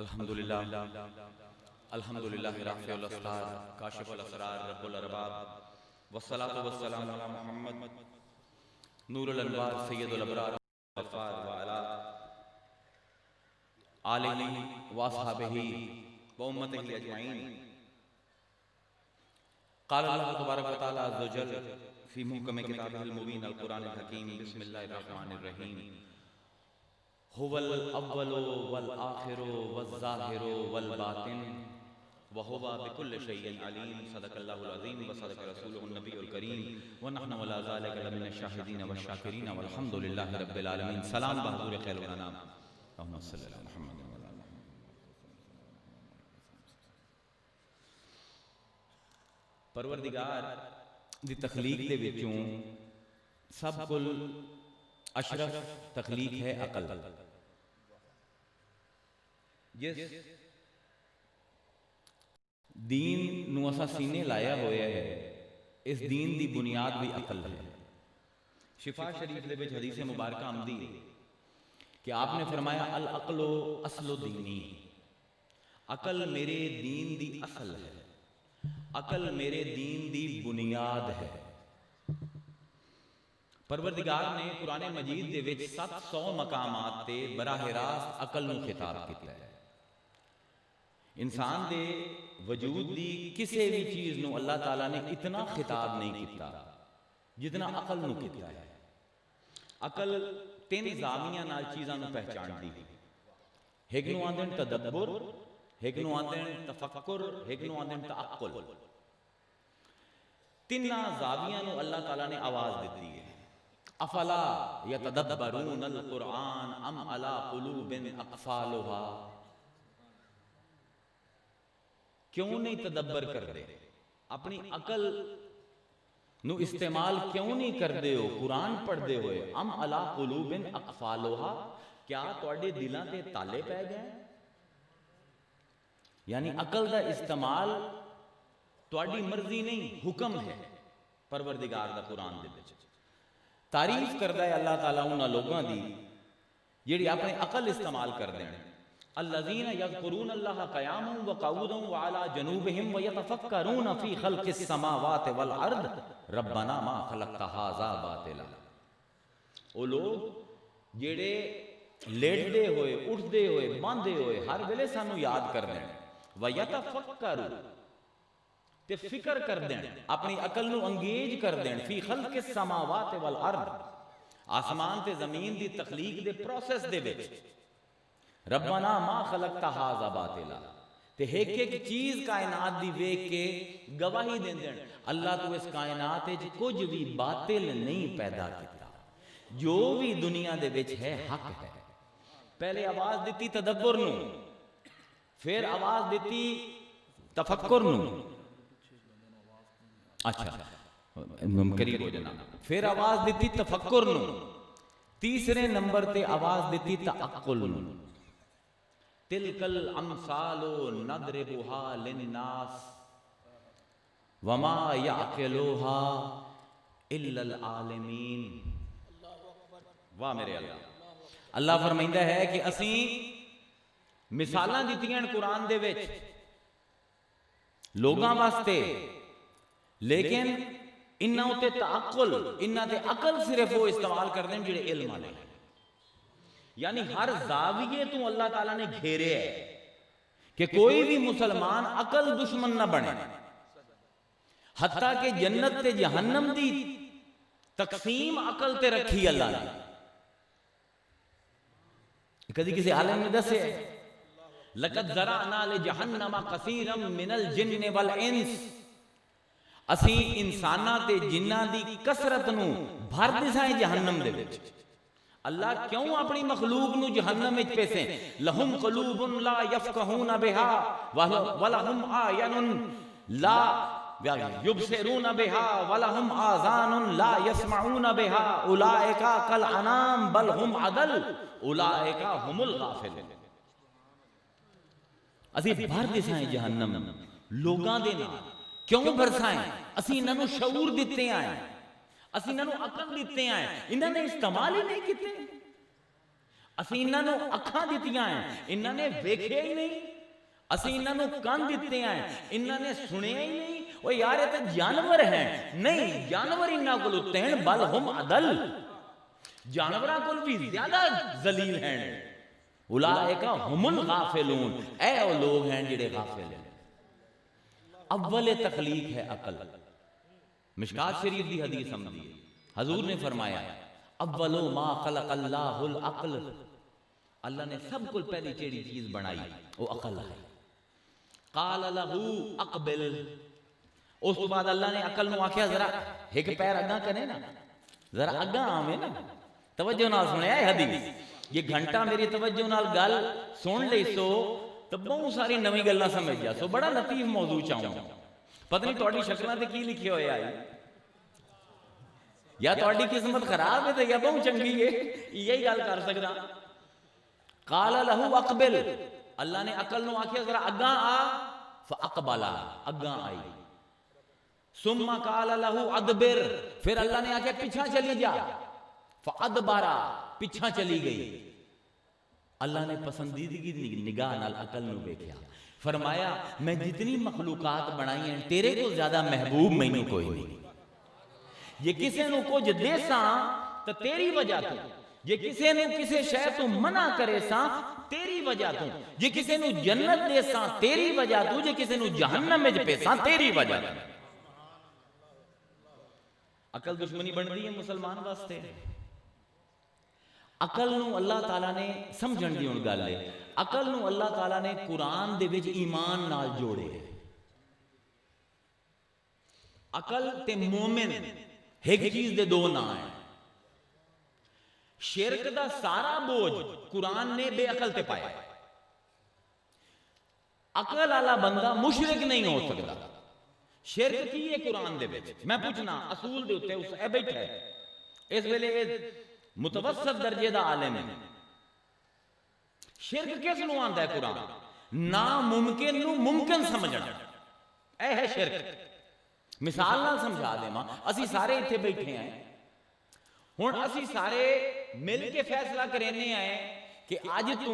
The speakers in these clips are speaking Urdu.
الحمدللہ الحمدللہ رافع الاسرار کاشف الاسرار رب الارباب والصلاة والسلام علی محمد نور الانوار سید الابرار والغفار وعلا آلہ واصحابہ وامتہ اجمعین. قال اللہ تبارک و تعالی عز وجل فی محکم کتابہ المبین القرآن الحکیم. بسم اللہ الرحمن الرحیم. هو الاول والآخر والظاہر والباطن وهو بكل شيء علیم. صدق اللہ العظیم وصدق رسولہ النبی الکریم ونحن ولا ذلك لمن الشاہدین والشاکرین والحمد للہ رب العالمین. سلام بحضور خیر الانام اللہم صلی اللہ محمد. پروردگار دی تخلیق دے وچوں سب کل اشرف تخلیق ہے عقل. جس دین نو اسا سینے لایا ہویا ہے اس دین دی بنیاد بھی عقل ہے. شفا شریف دے وچ حدیث مبارکہ آمدی ہے کہ آپ نے فرمایا العقل اصل دینی. عقل میرے دین دی اصل ہے، عقل میرے دین دی بنیاد ہے. پروردگار نے قرآن مجید دے وچ 700 مقامات تے براہ راست عقل نو خطاب کیتا ہے. انسان دے وجود دی کسی بھی چیز نو اللہ تعالیٰ نے اتنا خطاب نہیں کیتا جتنا عقل نو کیتا ہے. عقل 3 زاویاں نال چیزاں نو پہچان دی. ایک نو آندن تدبر، ایک نو آندن تفکر، ایک نو آندن تعقل. 3 زاویاں نو اللہ تعالیٰ نے آواز دیتی ہے. افلا یتدبرون القرآن ام علی قلوب اقفالها. کیوں نہیں تدبر کر دے؟ اپنی عقل نو استعمال کیوں نہیں کر دے ہو قرآن پڑھ دے ہوئے؟ ام علی قلوب اقفالها، کیا تواڈے دلاں تے تالے پے گئے؟ یعنی عقل دا استعمال تواڈی مرضی نہیں، حکم ہے پروردگار دا قرآن دے وچ. تعریف کردا ہے اللہ تعالیٰ انہاں لوگاں دی جڑی اپنی عقل استعمال کر دین. الذین یذکرون اللہ قیاما وقعودا وعلی جنوبہم ویتفکرون فی خلق السماوات والارض ربنا ما خلقت ھذا باطلا. او لوگ جڑے لیٹدے ہوئے، اٹھدے ہوئے، باندھے ہوئے ہر ویلے سانو یاد کر دین. ویتفکرون تے فکر کر دین، اپنی عقل نو انگیج کر دین. فی خلق السماوات والارض، آسمان تے زمین دی تخلیق دے پروسیس دے وچ. ربنا ما خلقت ھذا باطلا، تے ایک ایک چیز کائنات دی ویکھ کے گواہی دین دین اللہ تو اس کائنات وچ کچھ بھی باطل نہیں پیدا کیتا، جو بھی دنیا دے وچ ہے حق ہے. پہلے آواز دیتی تدبر نو، پھر آواز دیتی تفکر نو، اچھا قریب ہو جانا، پھر آواز دیتی تفکر نو، تیسرے نمبر تے آواز دیتی تعقل نو. تلک الامثال نضربها للناس وما يعقلها الا العالمین. واہ میرے اللہ. اللہ فرمائندہ ہے کہ اسی مثالاں دتیاں قرآن دے وچ لوگاں واسطے، لیکن انہاں تے تعقل، انہاں تے عقل صرف وہ استعمال کردے ہیں جڑے علم والے ہیں. یعنی ہر زاویے تو اللہ تعالیٰ نے گھیرے ہے کہ کوئی بھی مسلمان عقل دشمن نہ بنے. حتیٰ کہ جنت تے جہنم دی تقسیم عقل تے رکھی اللہ نے. کدی کسی عالم نے دسے لَقَدْ ذَرَعْنَا لِجَهَنَّمَ كَثِيرًا مِنَ الْجِنِّ وَالْإِنسِ. اسی انساناں تے جناں دی کثرت نو بھر دسائیں جہنم دے وچ. اللہ کیوں اپنی مخلوق نو جہنم وچ پیسے؟ لہم قلوب لا یفقہون بها ولہم اعین لا یبصرون بها ولہم آذان لا یسمعون بها اولئک کالانعام بل ہم اضل اولئک هم الغافلون. اسی بھر دسائیں جہنم لوگاں دے نال. کیوں برسائیں؟ اسی انہاں نو شعور دیتے ہیں، اسی انہاں نو عقل دیتے ہیں، انہاں نے استعمال ہی نہیں کیتے. ਅਸੀਂ ਇਹਨਾਂ ਨੂੰ ਅੱਖਾਂ ਦਿੱਤੀਆਂ ਹੈ, ਇਹਨਾਂ ਨੇ ਵੇਖਿਆ ਹੀ ਨਹੀਂ। ਅਸੀਂ ਇਹਨਾਂ ਨੂੰ ਕੰਨ ਦਿੱਤੇ ਹੈ, ਇਹਨਾਂ ਨੇ ਸੁਣਿਆ ਹੀ ਨਹੀਂ। ਉਹ ਯਾਰ ਇਹ ਤਾਂ ਜਾਨਵਰ ਹੈ। ਨਹੀਂ, ਜਾਨਵਰ ਇਹਨਾਂ ਕੋਲ ਉੱਤੇ ਹਨ, ਬਲ ਹਮ ਅਦਲ, ਜਾਨਵਰਾਂ ਕੋਲ ਵੀ ਜ਼ਿਆਦਾ ਜ਼ਲੀਲ ہیں۔ اولئک هم الغافلون، اے وہ لوگ ہیں جڑے غافل ہیں۔ اول تخلیق ہے عقل۔ مشکات شریف دی حدیث سمجھیے، حضور نے فرمایا اول ما خلق اللہ العقل، اللہ نے سب کو پہلی چیڑی چیز بنائی وہ عقل ہے۔ قال له اقبل، اس تو بعد اللہ نے عقل نو آکھیا ذرا ایک پیر اگاں کرے نا، ذرا اگاں آویں نا، توجہ نال سنیا ہے حدیث۔ یہ گھنٹہ میری توجہ نال گل سن لئی سو تو بہت ساری نویں گلاں سمجھ جا سو۔ بڑا لطیف موضوع چاہوں، پتہ نہیں تہاڈی شکلاں تے کی لکھے ہوئے آئی، یا تہاڈی قسمت خراب ہے تے یا بہت چنگی ہے، یہی گل کر سکدا۔ قال له اقبل، اللہ نے عقل نو آکھیا ذرا اگاں آ، فاقبل، اگاں آئی۔ ثم قال له ادبر، پھر اللہ نے آکھیا پیچھے چلی جا، فادبر، پیچھا چلی گئی۔ اللہ نے پسندیدگی نگاہ نال عقل نو دیکھا، فرمایا میں جتنی مخلوقات بنائی ہیں تیرے کو زیادہ محبوب مینوں کوئی نہیں۔ یہ کسے نو کچھ دے ساں تو تیری وجہ تو، یہ کسے نو کسے شے تو منع کرے ساں تیری وجہ تو، یہ کسے نو جنت دے ساں تیری وجہ تو، یہ کسے نو جہنم میں پے ساں تیری وجہ تو۔ عقل دشمنی بن دی ہے مسلمان واسطے۔ عقل نو اللہ تعالیٰ نے سمجھن دی ہن گل ہے، عقل نو اللہ تعالیٰ نے قرآن دے وچ ایمان نال جوڑے۔ عقل تے مومن ایک چیز دے دو نا ہیں۔ شرک دا سارا بوجھ قرآن نے بے عقل تے پایا۔ عقل والا بندہ مشرک نہیں ہو سکتا۔ شرک کی ہے قرآن دے وچ؟ میں پوچھنا اصول دے اوتے اس اے بیٹھا ہے اس ویلے متوسط درجے دا عالم ہے، شرک کس نو آندا ہے قرآن؟ ناممکن نو ممکن سمجھنا، اے ہے شرک۔ مثال نال سمجھا دے ماں، اسی سارے اتھے بیٹھے ہیں، ہن اسی سارے مل کے فیصلہ کرنے آئے کہ آج تو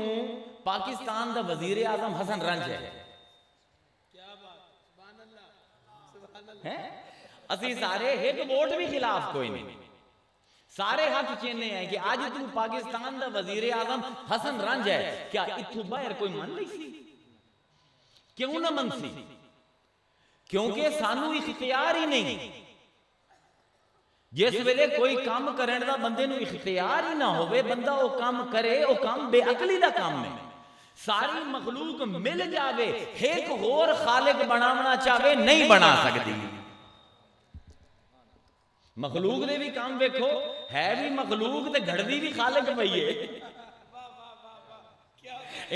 پاکستان دا وزیر اعظم حسن رنج ہے، اسی سارے ایک ووٹ بھی خلاف کوئی نہیں، سارے ہاتھ چینے ہیں کہ آج تو پاکستان دا وزیر اعظم حسن رنج ہے، کیا اتھو باہر کوئی من نہیں سی؟ کیوں نہ من سی؟ کیونکہ سانو اختیار ہی نہیں۔ جس ویلے کوئی کام کرنے دا بندے نو اختیار ہی نہ ہوئے، بندہ وہ کام کرے، وہ کام بے عقلی دا کام ہے۔ ساری مخلوق مل جاوے ایک اور خالق بناونا چاہے نہیں بنا سکتی۔ مخلوق دے بھی کام دیکھو، ہے بھی مخلوق تے گھڑدی بھی خالق پئی ہے،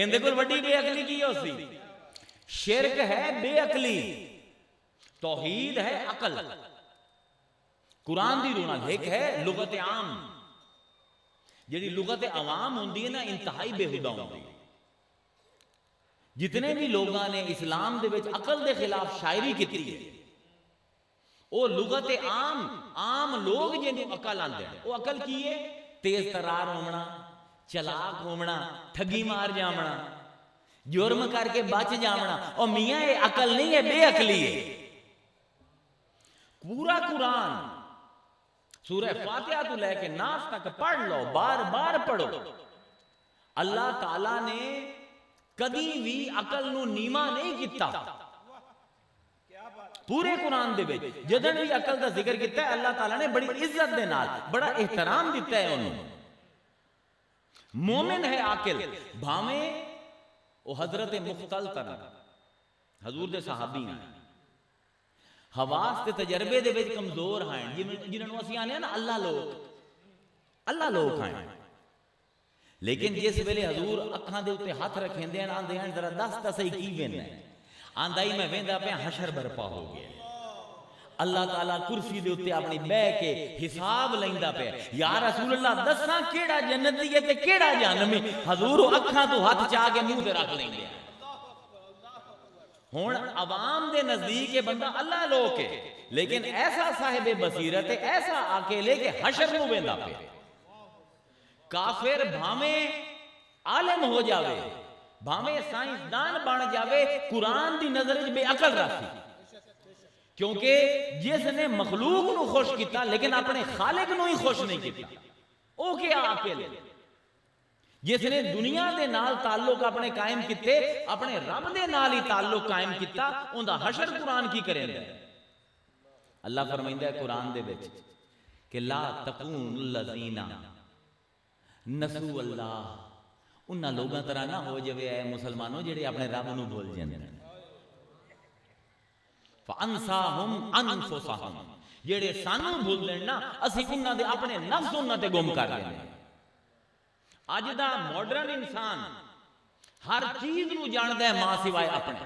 اندے کول وڈی بے عقلی کی ہو سی؟ شرک ہے بے عقلی، توحید ہے عقل۔ قرآن دی رونا ایک ہے لغت عام، جیڑی لغت عوام ہوندی ہے نا انتہائی بے ہدا ہوندی ہے۔ جتنے بھی لوگاں نے اسلام دے وچ عقل دے خلاف شاعری کیتی ہے، وہ لغت عام لوگ جنہوں عقل آندے ہیں، وہ عقل کی ہے؟ تیز ترار ہونا، چلاک ہونا، ٹھگی مار جامنا، جرم کر کے بچ جامنا۔ اور میاں یہ عقل نہیں ہے، بے عقلی ہے۔ پورا قرآن سورہ فاتحہ تو لے کے ناس تک پڑھ لو، بار بار پڑھو، اللہ تعالیٰ نے کدی بھی عقل نو نیما نہیں کیتا۔ پورے قرآن دے وچ جدن بھی عقل دا ذکر کیتا ہے اللہ تعالیٰ نے بڑی عزت دے نال بڑا احترام دیتا ہے انہوں۔ مومن ہے عاقل، بھاویں وہ حضرت مختل تر حضور دے صحابی ہیں، حواس تے تجربے دے وچ کمزور ہیں، جنہوں اسی آنے ہیں نا اللہ لوگ ہیں، لیکن جس ویلے حضور اکھاں دے اتے ہاتھ رکھیں دے آندے ہیں ذرا دس صحیح کی ویندا ہے؟ آندا ہی میں ویندا پیا حشر برپا ہو گیا، اللہ تعالیٰ کرسی دے اتے اپنی بہ کے حساب لیندا پیا، یا رسول اللہ دساں کیڑا جنتی ہے تے کیڑا جہنمی؟ حضور اکھاں تو ہاتھ چاہ کے منہ تے رکھ لیندے ہیں۔ ہن عوام دے نزدیک یہ بندہ اللہ لوگ ہے، لیکن ایسا صاحب بصیرت ہے، ایسا عاقل ہے کہ حشر نو ویندا پیا۔ کافر بھاویں عالم ہو جاوے بھاویں سائنسدان بن جاوے قرآن دی نظر بے عقل راسی، کیونکہ جس نے مخلوق نو خوش کیتا لیکن اپنے خالق نو ہی خوش نہیں کیتا، او کیا عاقل ہے؟ جس نے دنیا دے نال تعلق اپنے قائم کیتے اپنے رب دے نال ہی تعلق قائم کیتا، ان دا حشر قرآن کی کریں دے؟ اللہ فرمائندہ ہے قرآن دے بچ کہ لا تکون الذین نسوا اللہ، انہاں لوگاں طرح نہ ہو جاوے اے مسلمانوں جڑے اپنے رب نو بھول جاندے ہیں، فانساہم انفسہم، جڑے سانو بھول دین نا اسی انہاں دے اپنے نفس انہاں تے گم کر دینے۔ اج دا ماڈرن انسان ہر چیز نو جاندا ہے ماں سوائے اپنے،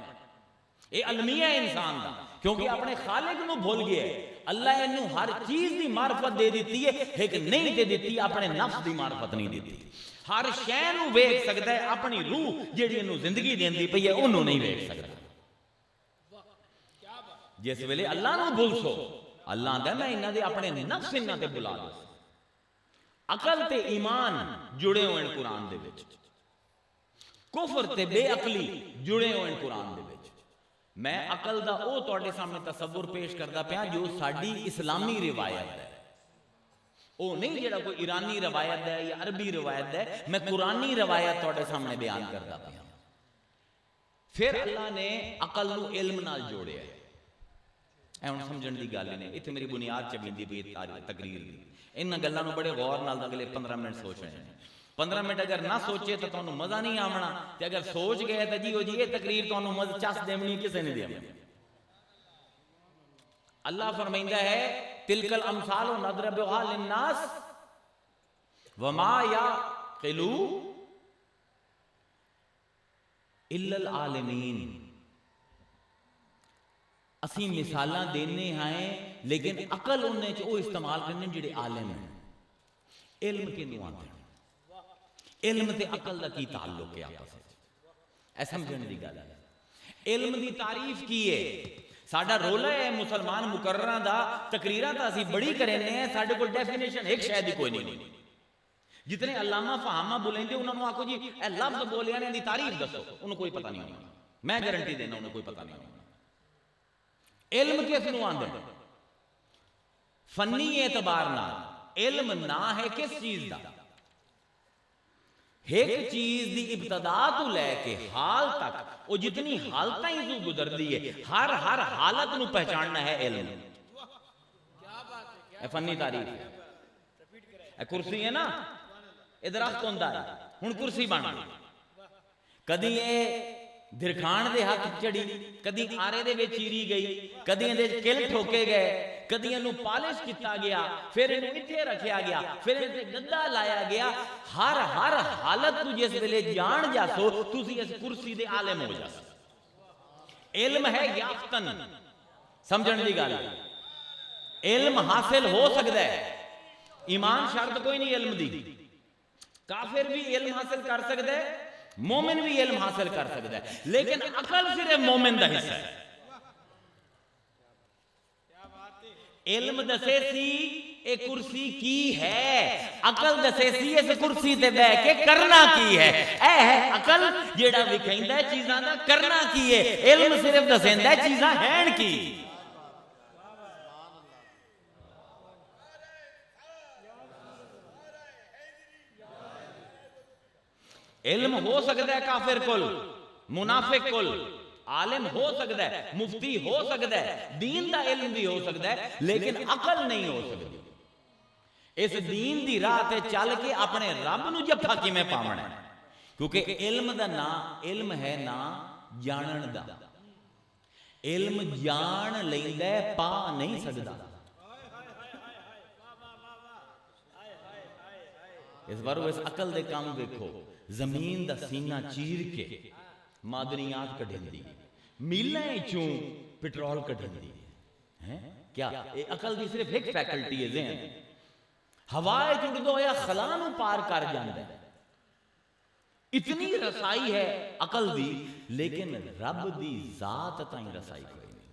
اے المیہ انسان دا، کیونکہ اپنے خالق نو بھول گیا ہے۔ اللہ انہوں ہر چیز دی معرفت دے دیتی ہے، ایک نہیں دے دیتی اپنے نفس دی معرفت نہیں دیتی۔ ہر شے نو ویکھ سکدا ہے، اپنی روح جیڑی انہوں زندگی دیندی پئی ہے انہوں نہیں ویکھ سکدا۔ جس ویلے اللہ نو بھول سو، اللہ آندا میں انہاں دے اپنے نفس انہاں تے بلا دو۔ عقل تے ایمان جڑے ہوئے قرآن دے وچ، کفر تے بے عقلی جڑے ہوئے قرآن دے وچ۔ میں عقل دا او تواڈے سامنے تصور پیش کردا پیا جو ساڈی اسلامی روایت ہے، او نہیں جڑا کوئی ایرانی روایت ہے یا عربی روایت ہے، میں قرآنی روایت تواڈے سامنے بیان کردا پیا۔ پھر اللہ نے عقل نو علم نال جوڑیا ہے۔ اے ہن سمجھن دی گل نہیں، ایتھے میری بنیاد چویندی پئی تقریر دی، انہاں گلاں نو بڑے غور نال اگلے 15 منٹ سوچ رہے ہیں۔ 15 منٹ اگر نہ سوچے تو تانوں مزہ نہیں آونا، تے اگر سوچ گئے تو جی ہو جی یہ تقریر تانوں مزہ چس دیونی کسے نہیں دیونی۔ اللہ فرمائندہ ہے تلک الامثال نضربها للناس وما يعقل الا العالمین۔ اسی مثالاں دینے ہیں لیکن عقل انہیں وہ استعمال کرنے جڑے عالم ہیں۔ علم کے نو آتے ہیں، علم تے عقل دا کی تعلق ہے آپس میں، اے سمجھنے دی گل ہے۔ علم دی تعریف کی ہے، ساڈا رولا ہے مسلمان مقرراں دا تقریراں تا اسی بڑی کرنے ہیں، ساڈے کول ڈیفینیشن ایک شے دی کوئی نہیں۔ جتنے علامہ فہامہ بولیندے انہاں نوں آکھو جی اے لفظ بولیا نے دی تعریف دسو، انہوں کوئی پتہ نہیں ہونا، میں گارنٹی دینا انہوں کوئی پتہ نہیں ہونا۔ علم کس نو آندے ہیں؟ فنی اعتبار نہ علم نہ ہے کس چیز دا؟ ایک چیز دی ابتدا تو لے کے حال تک وہ جتنی حالتیں ہی تو گزر دی ہے، ہر حالت نو پہچاننا ہے علم۔ اے فنی تعریف ہے۔ اے کرسی ہے نا، اے درخت ہوندا ہے، ہن کرسی بن گئی، کدی اے دھرکھان دے ہاتھ چڑی، کدی آرے دے وچ چیری گئی، کدی اندے کل ٹھوکے گئے، کدی انہوں پالش کیتا گیا، پھر انہوں اتھے رکھیا گیا، پھر انہوں گدا لایا گیا۔ ہر حالت تو جس ویلے جان جاسو تسی اس کرسی دے عالم ہو جاسو۔ علم ہے یافتن، سمجھن دی گل، علم حاصل ہو سکتا ہے، ایمان شرط کوئی نہیں علم دی، کافر بھی علم حاصل کر سکتا ہے، مومن بھی علم حاصل کر سکتا ہے، لیکن عقل صرف مومن دا حصہ ہے۔ علم دسے سی اے کرسی کی ہے، عقل دسے سی اس کرسی تے بہ کے کرنا کی ہے۔ اے ہے عقل جیڑا وکھائندا ہے چیزاں دا کرنا کی ہے، علم صرف دسیندا ہے چیزاں ہیں کی۔ علم ہو سکتا ہے کافر کل، منافق کل، عالم ہو سکتا ہے، مفتی ہو سکتا ہے، دین دا علم بھی ہو سکتا ہے، لیکن عقل نہیں ہو سکتی۔ اس دین دی راہ تے چل کے اپنے رب نو جفا کیویں پاونا ہے، کیونکہ علم دا نا علم ہے نا جانن دا، علم جان لیندا ہے پا نہیں سکدا۔ اس بار اس عقل دے کام دیکھو، زمین دا سینہ چیر کے معدنیات کڈھندی، میلیں چوں پٹرول کڈھندی، کیا عقل دی صرف ایک فیکلٹی ہے ذہن، ہوائے جڑ دو یا خلا نو پار کر جاندا ہے، اتنی رسائی ہے عقل دی، لیکن رب دی ذات تائیں رسائی کوئی نہیں۔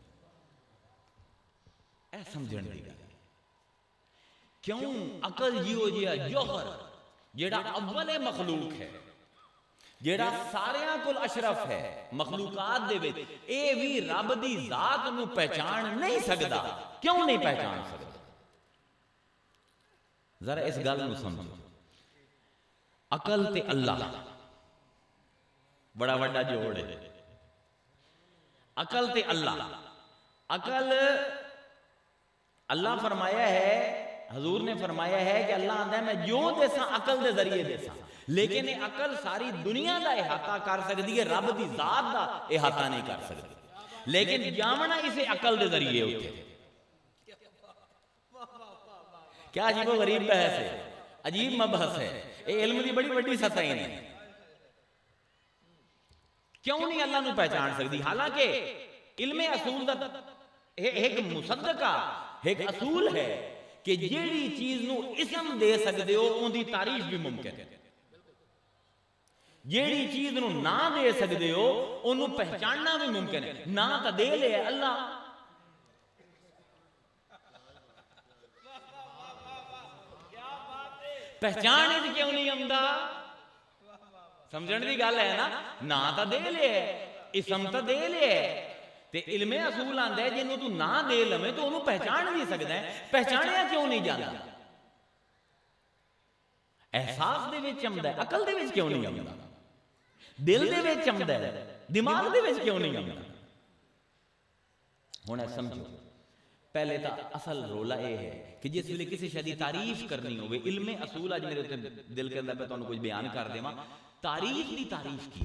اے سمجھن دی گل، کیوں عقل جیو جیا جوہر جیڑا اول مخلوق ہے، جیڑا ساریاں کل اشرف ہے مخلوقات دے وچ، اے بھی رب دی ذات نو پہچان نہیں سکدا. کیوں نہیں پہچان سکدا؟ ذرا اس گل نو سمجھو. عقل تے اللہ بڑا وڈا جوڑ ہے. عقل تے اللہ. عقل اللہ فرمایا ہے، حضور نے فرمایا ہے کہ اللہ آندا ہے میں جو دیساں عقل دے ذریعے دیساں، لیکن یہ عقل ساری دنیا دا احاطہ کر سکتی ہے، رب دی ذات دا احاطہ نہیں کر سکتی. لیکن جامنا اسے عقل دے ذریعے ہوتے. کیا عجیب و غریب بحث ہے، عجیب مبحث ہے. یہ علم دی بڑی بڑی سطحیں ہیں. کیوں نہیں اللہ نو پہچان سکتی؟ حالانکہ علم اصول دا ایک مصدقہ، ایک اصول ہے کہ جیڑی چیز نو اسم دے سکتے ہو ان دی تعریف بھی ممکن ہے. جیڑی چیز نو نہ دے سکتے ہو انہوں پہچاننا بھی ممکن ہے. نہ تا دے لے اللہ. پہچان اس کیوں نہیں آمدا؟ سمجھن دی گل ہے نا. نہ تا دے لے، اسم تا دے لے، تے علم اصول آندا ہے جنوں تو نہ دے لویں تو انہوں پہچان بھی سکدا ہے. پہچانیا کیوں نہیں جاندا؟ احساس دے وچ آمدا ہے، عقل دے وچ کیوں نہیں آمدا؟ دل دے وچ آمدا ہے، دماغ دے وچ کیوں نہیں آمدا؟ ہن سمجھو. پہلے تا اصل رولا یہ ہے کہ جس ویلے کسی شے دی تعریف کرنی ہوئے، علم اصول اج میرے دل کے اندر پہ تانوں کچھ بیان کر دیواں. تعریف دی تعریف کی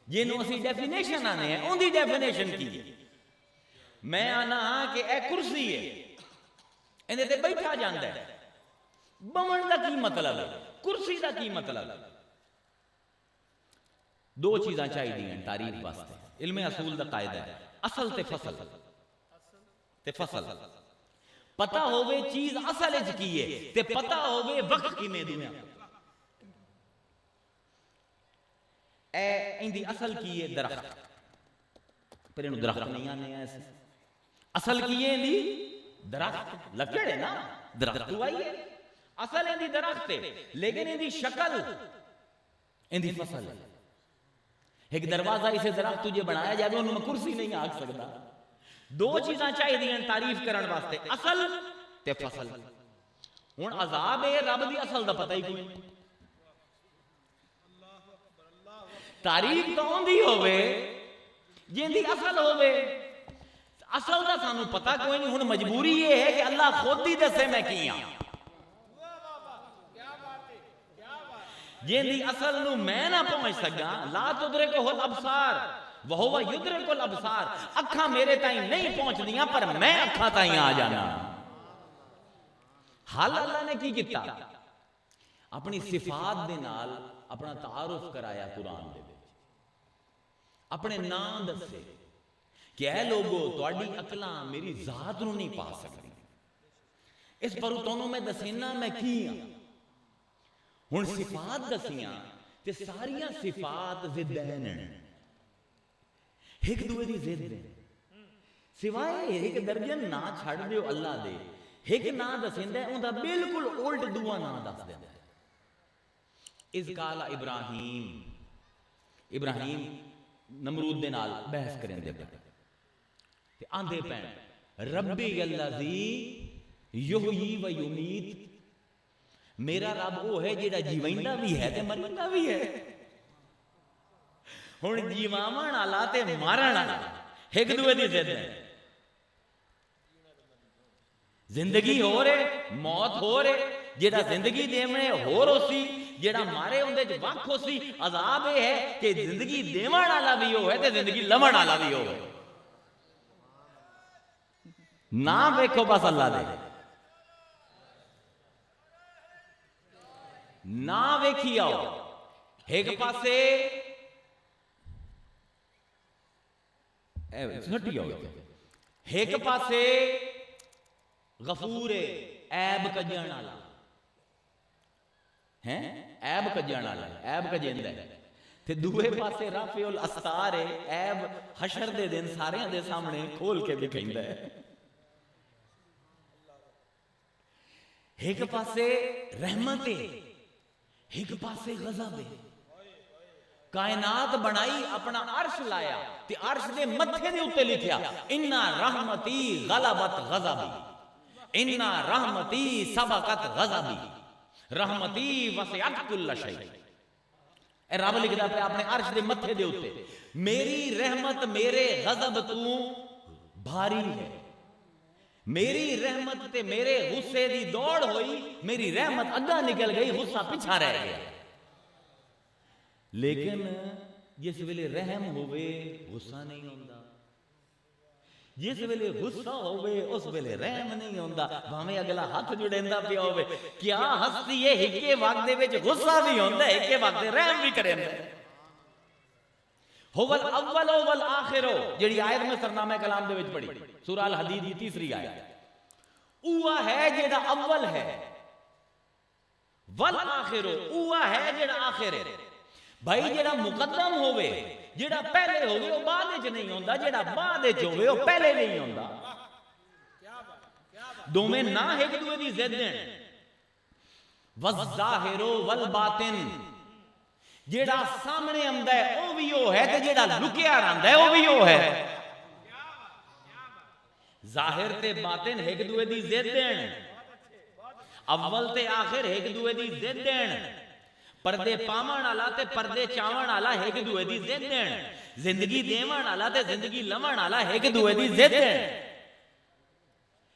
جنوں اسی ڈیفینیشن آنے ہیں، ان دی ڈیفینیشن کی ہے. میں آنا کہ اے کرسی ہے، اندے تے بیٹھا جاندا ہے. بمن دا کی مطلب ہے؟ کرسی دا کی مطلب ہے؟ دو چیزاں چاہیے ہیں تعریف واسطے. علم اصول دا قاعدہ ہے اصل تے فصل. تے فصل پتہ ہوئے چیز اصل اچ کی ہے تے پتہ ہوئے وقت کینے دنیا. اے اندی اصل کی ہے درخت، پر انہوں درخت نہیں آنے ایسے. اصل کی ہے اندی درخت، لکڑ ہے نا، درخت تو آئی ہے. اصل اندی درخت ہے، لیکن اندی شکل اندی فصل ہے. ایک دروازہ اسے درخت تجھے بنایا جائے انہوں میں کرسی نہیں آگ سکتا. دو چیزاں چاہیے دیں تعریف کرن واسطے، اصل تے فصل. ہن عذاب ہے رب دی اصل دا پتہ ہی کوئی نہیں. تعریف تو ہوندی ہوئے جن دی اصل ہوئے. اصل دا سانو پتہ کوئی نہیں. ہن مجبوری یہ ہے کہ اللہ خود ہی دسے میں کی ہاں. جن دی اصل نو میں نہ پہنچ سکا. لا تدرکہ الابصار وہو یدرک الابصار. اکھاں میرے تائیں نہیں پہنچ دیاں پر میں اکھاں تائیں آ جانا. حال اللہ نے کی کیتا؟ اپنی صفات دے نال اپنا تعارف کرایا قرآن دے وچ. اپنے نام دسے کہ اے لوگو تواڈی عقلاں میری ذات نو نہیں پا سکتی. اس پر تانوں میں دسینا میں کی ہاں. ہن صفات دسیاں تے ساریاں صفات ضدین ہیں، ایک دوے دی ضد ہے. سوائے ایک درجن نہ چھڑ دیو اللہ دے، ایک نہ دسیندا ہے اوندا بالکل الٹ دوا نہ دس دیندا ہے. اذ قال ابراہیم نمرود دے نال بحث کرن دے پے تے آندے پین ربی الذی یحیی و یمیت. میرا رب وہ ہے جیڑا جیویندا بھی ہے تے مریندا بھی ہے. ہن جیواون والا تے مارن والا ایک دوے دی ضد ہے. زندگی ہو رہے موت ہو رہے. جیڑا زندگی دیونے ہو روسی، جیڑا مارے ہوندے جو وقت ہو سی. عذاب یہ ہے کہ زندگی دیون والا بھی ہو ہے تے زندگی لمن والا بھی ہو ہے. نہ ویکھو بس اللہ دے، نہ ویکھی آؤ. ایک پاسے چھٹی آؤ، ایک پاسے غفور عیب کجن والا ہے، عیب کجن والا ہے، عیب کجیندا ہے. تے دوے پاسے رافع الاستار ہے، عیب حشر دے دن سارے دے سامنے کھول کے دکھیندا ہے. ایک پاسے رحمت ہے، ایک پاسے غضب ہے، کائنات بنائی، اپنا عرش لایا تے عرش دے متھے دے اوتے لکھیا انا رحمتی غلبت غضبی، انا رحمتی سبقت غضبی، رحمتی وسعت کل شیء۔ اے رب لکھدا پیا اپنے عرش دے متھے دے اوتے، میری رحمت میرے غضب تو بھاری ہے، میری رحمت تے میرے غصے دی دوڑ ہوئی، میری رحمت اگا نکل گئی، غصہ پیچھا رہ گیا۔ لیکن جس ویلے رحم ہوئے غصہ نہیں ہوندا، جس ویلے غصہ ہوئے اس ویلے رحم نہیں ہوندا، بھاویں اگلا ہاتھ جڑیندا پیا ہوئے۔ کیا ہستی ہے ہکے وقت دے وچ غصہ بھی ہوندا ہے، ہکے وقت رحم بھی کریندا ہے۔ هو الاول والآخر، جڑی آیت میں سرنامہ کلام دے وچ پڑھی سورہ الحدید کی تیسری آیت، اوہ ہے جڑا اول ہے، والآخر اوہ ہے جڑا آخر ہے۔ بھائی جڑا مقدم ہوئے، جڑا پہلے ہوئے وہ بعد وچ نہیں ہوندا، جڑا بعد وچ ہوئے وہ پہلے نہیں ہوندا۔ دوویں نہ ایک دوے دی ضد ہیں، والظاہر والباطن، جیڑا سامنے آندا ہے وہ بھی وہ ہے تے جیڑا لکیا رہندا ہے وہ بھی وہ ہے۔ ظاہر تے باطن ایک دوے دی ضد ہیں، اول تے آخر ایک دوے دی ضد ہیں، پردے پاون والا تے پردے چاون والا ایک دوے دی ضد ہیں، زندگی دیون والا تے زندگی لون والا ایک دوے دی ضد ہیں۔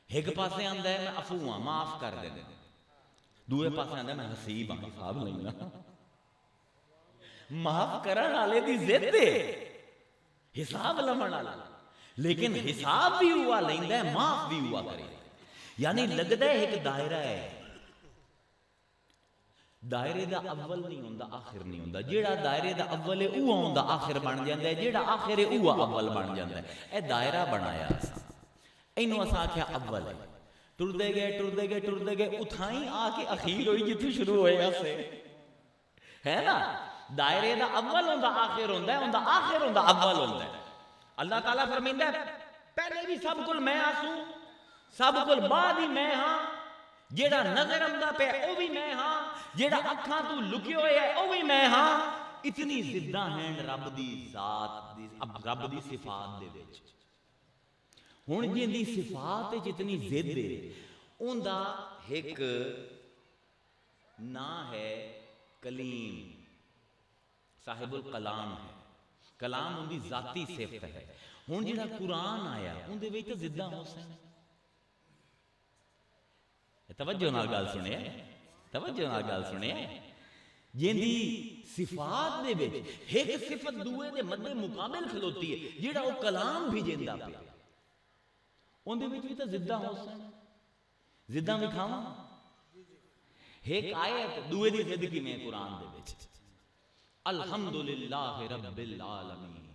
ایک پاسے آندا ہے میں عفو ہاں، معاف کر دے، دوے پاسے آندا ہے میں حسیب ہاں، حساب لینا۔ معاف کرن والے دی ضد ہے، حساب لمن والا، لیکن حساب بھی ہوا لیندا ہے، معاف بھی ہوا کرے۔ یعنی لگدا ہے ایک دائرہ ہے، دائرے دا اول نہیں ہوندا آخر نہیں ہوندا، جیڑا دائرے دا اول ہے اوہ ہوندا آخر بن جاندا ہے، جیڑا آخر ہے اوہ اول بن جاندا ہے۔ اے دائرہ بنایا اساں، اینو اساں آکھیا اول ہے، ٹردے گئے ٹردے گئے ٹردے گئے، اتھائیں آ کے اخیر ہوئی جتھے شروع ہوئے اسے، ہے نا؟ دائرے دا اول ہوندا آخر ہوندا ہے، ہوندا آخر ہوندا اول ہوندا ہے۔ اللہ تعالیٰ فرمیندا ہے پہلے بھی سب کل میں آسوں، سب کل بعد ہی میں ہاں، جیڑا نظر آندا پیا او بھی میں ہاں، جیڑا اکھاں تو لکے ہوئے ہے او بھی میں ہاں۔ اتنی زداں ہیں رب دی ذات دی، رب دی صفات دے وچ۔ ہن جیندی صفات وچ اتنی زد ہے، اوندا ایک نا ہے کلیم، صاحب الکلام ہے، کلام ان دی ذاتی صفت ہے۔ ہن جڑا قرآن آیا ان دے وچ تے زداں ہو سن، توجہ نال گل سنیا، توجہ نال گل سنیا، جیندی صفات دے وچ ایک صفت دوے دے مد مقابل کھلوتی ہے، جڑا وہ کلام بھی جیندا پیا، ان دے وچ بھی تے زداں ہو سن۔ زداں وکھاواں، ایک آیت دوے دی ضد کیویں قرآن دے وچ، الحمدللہ رب العالمین،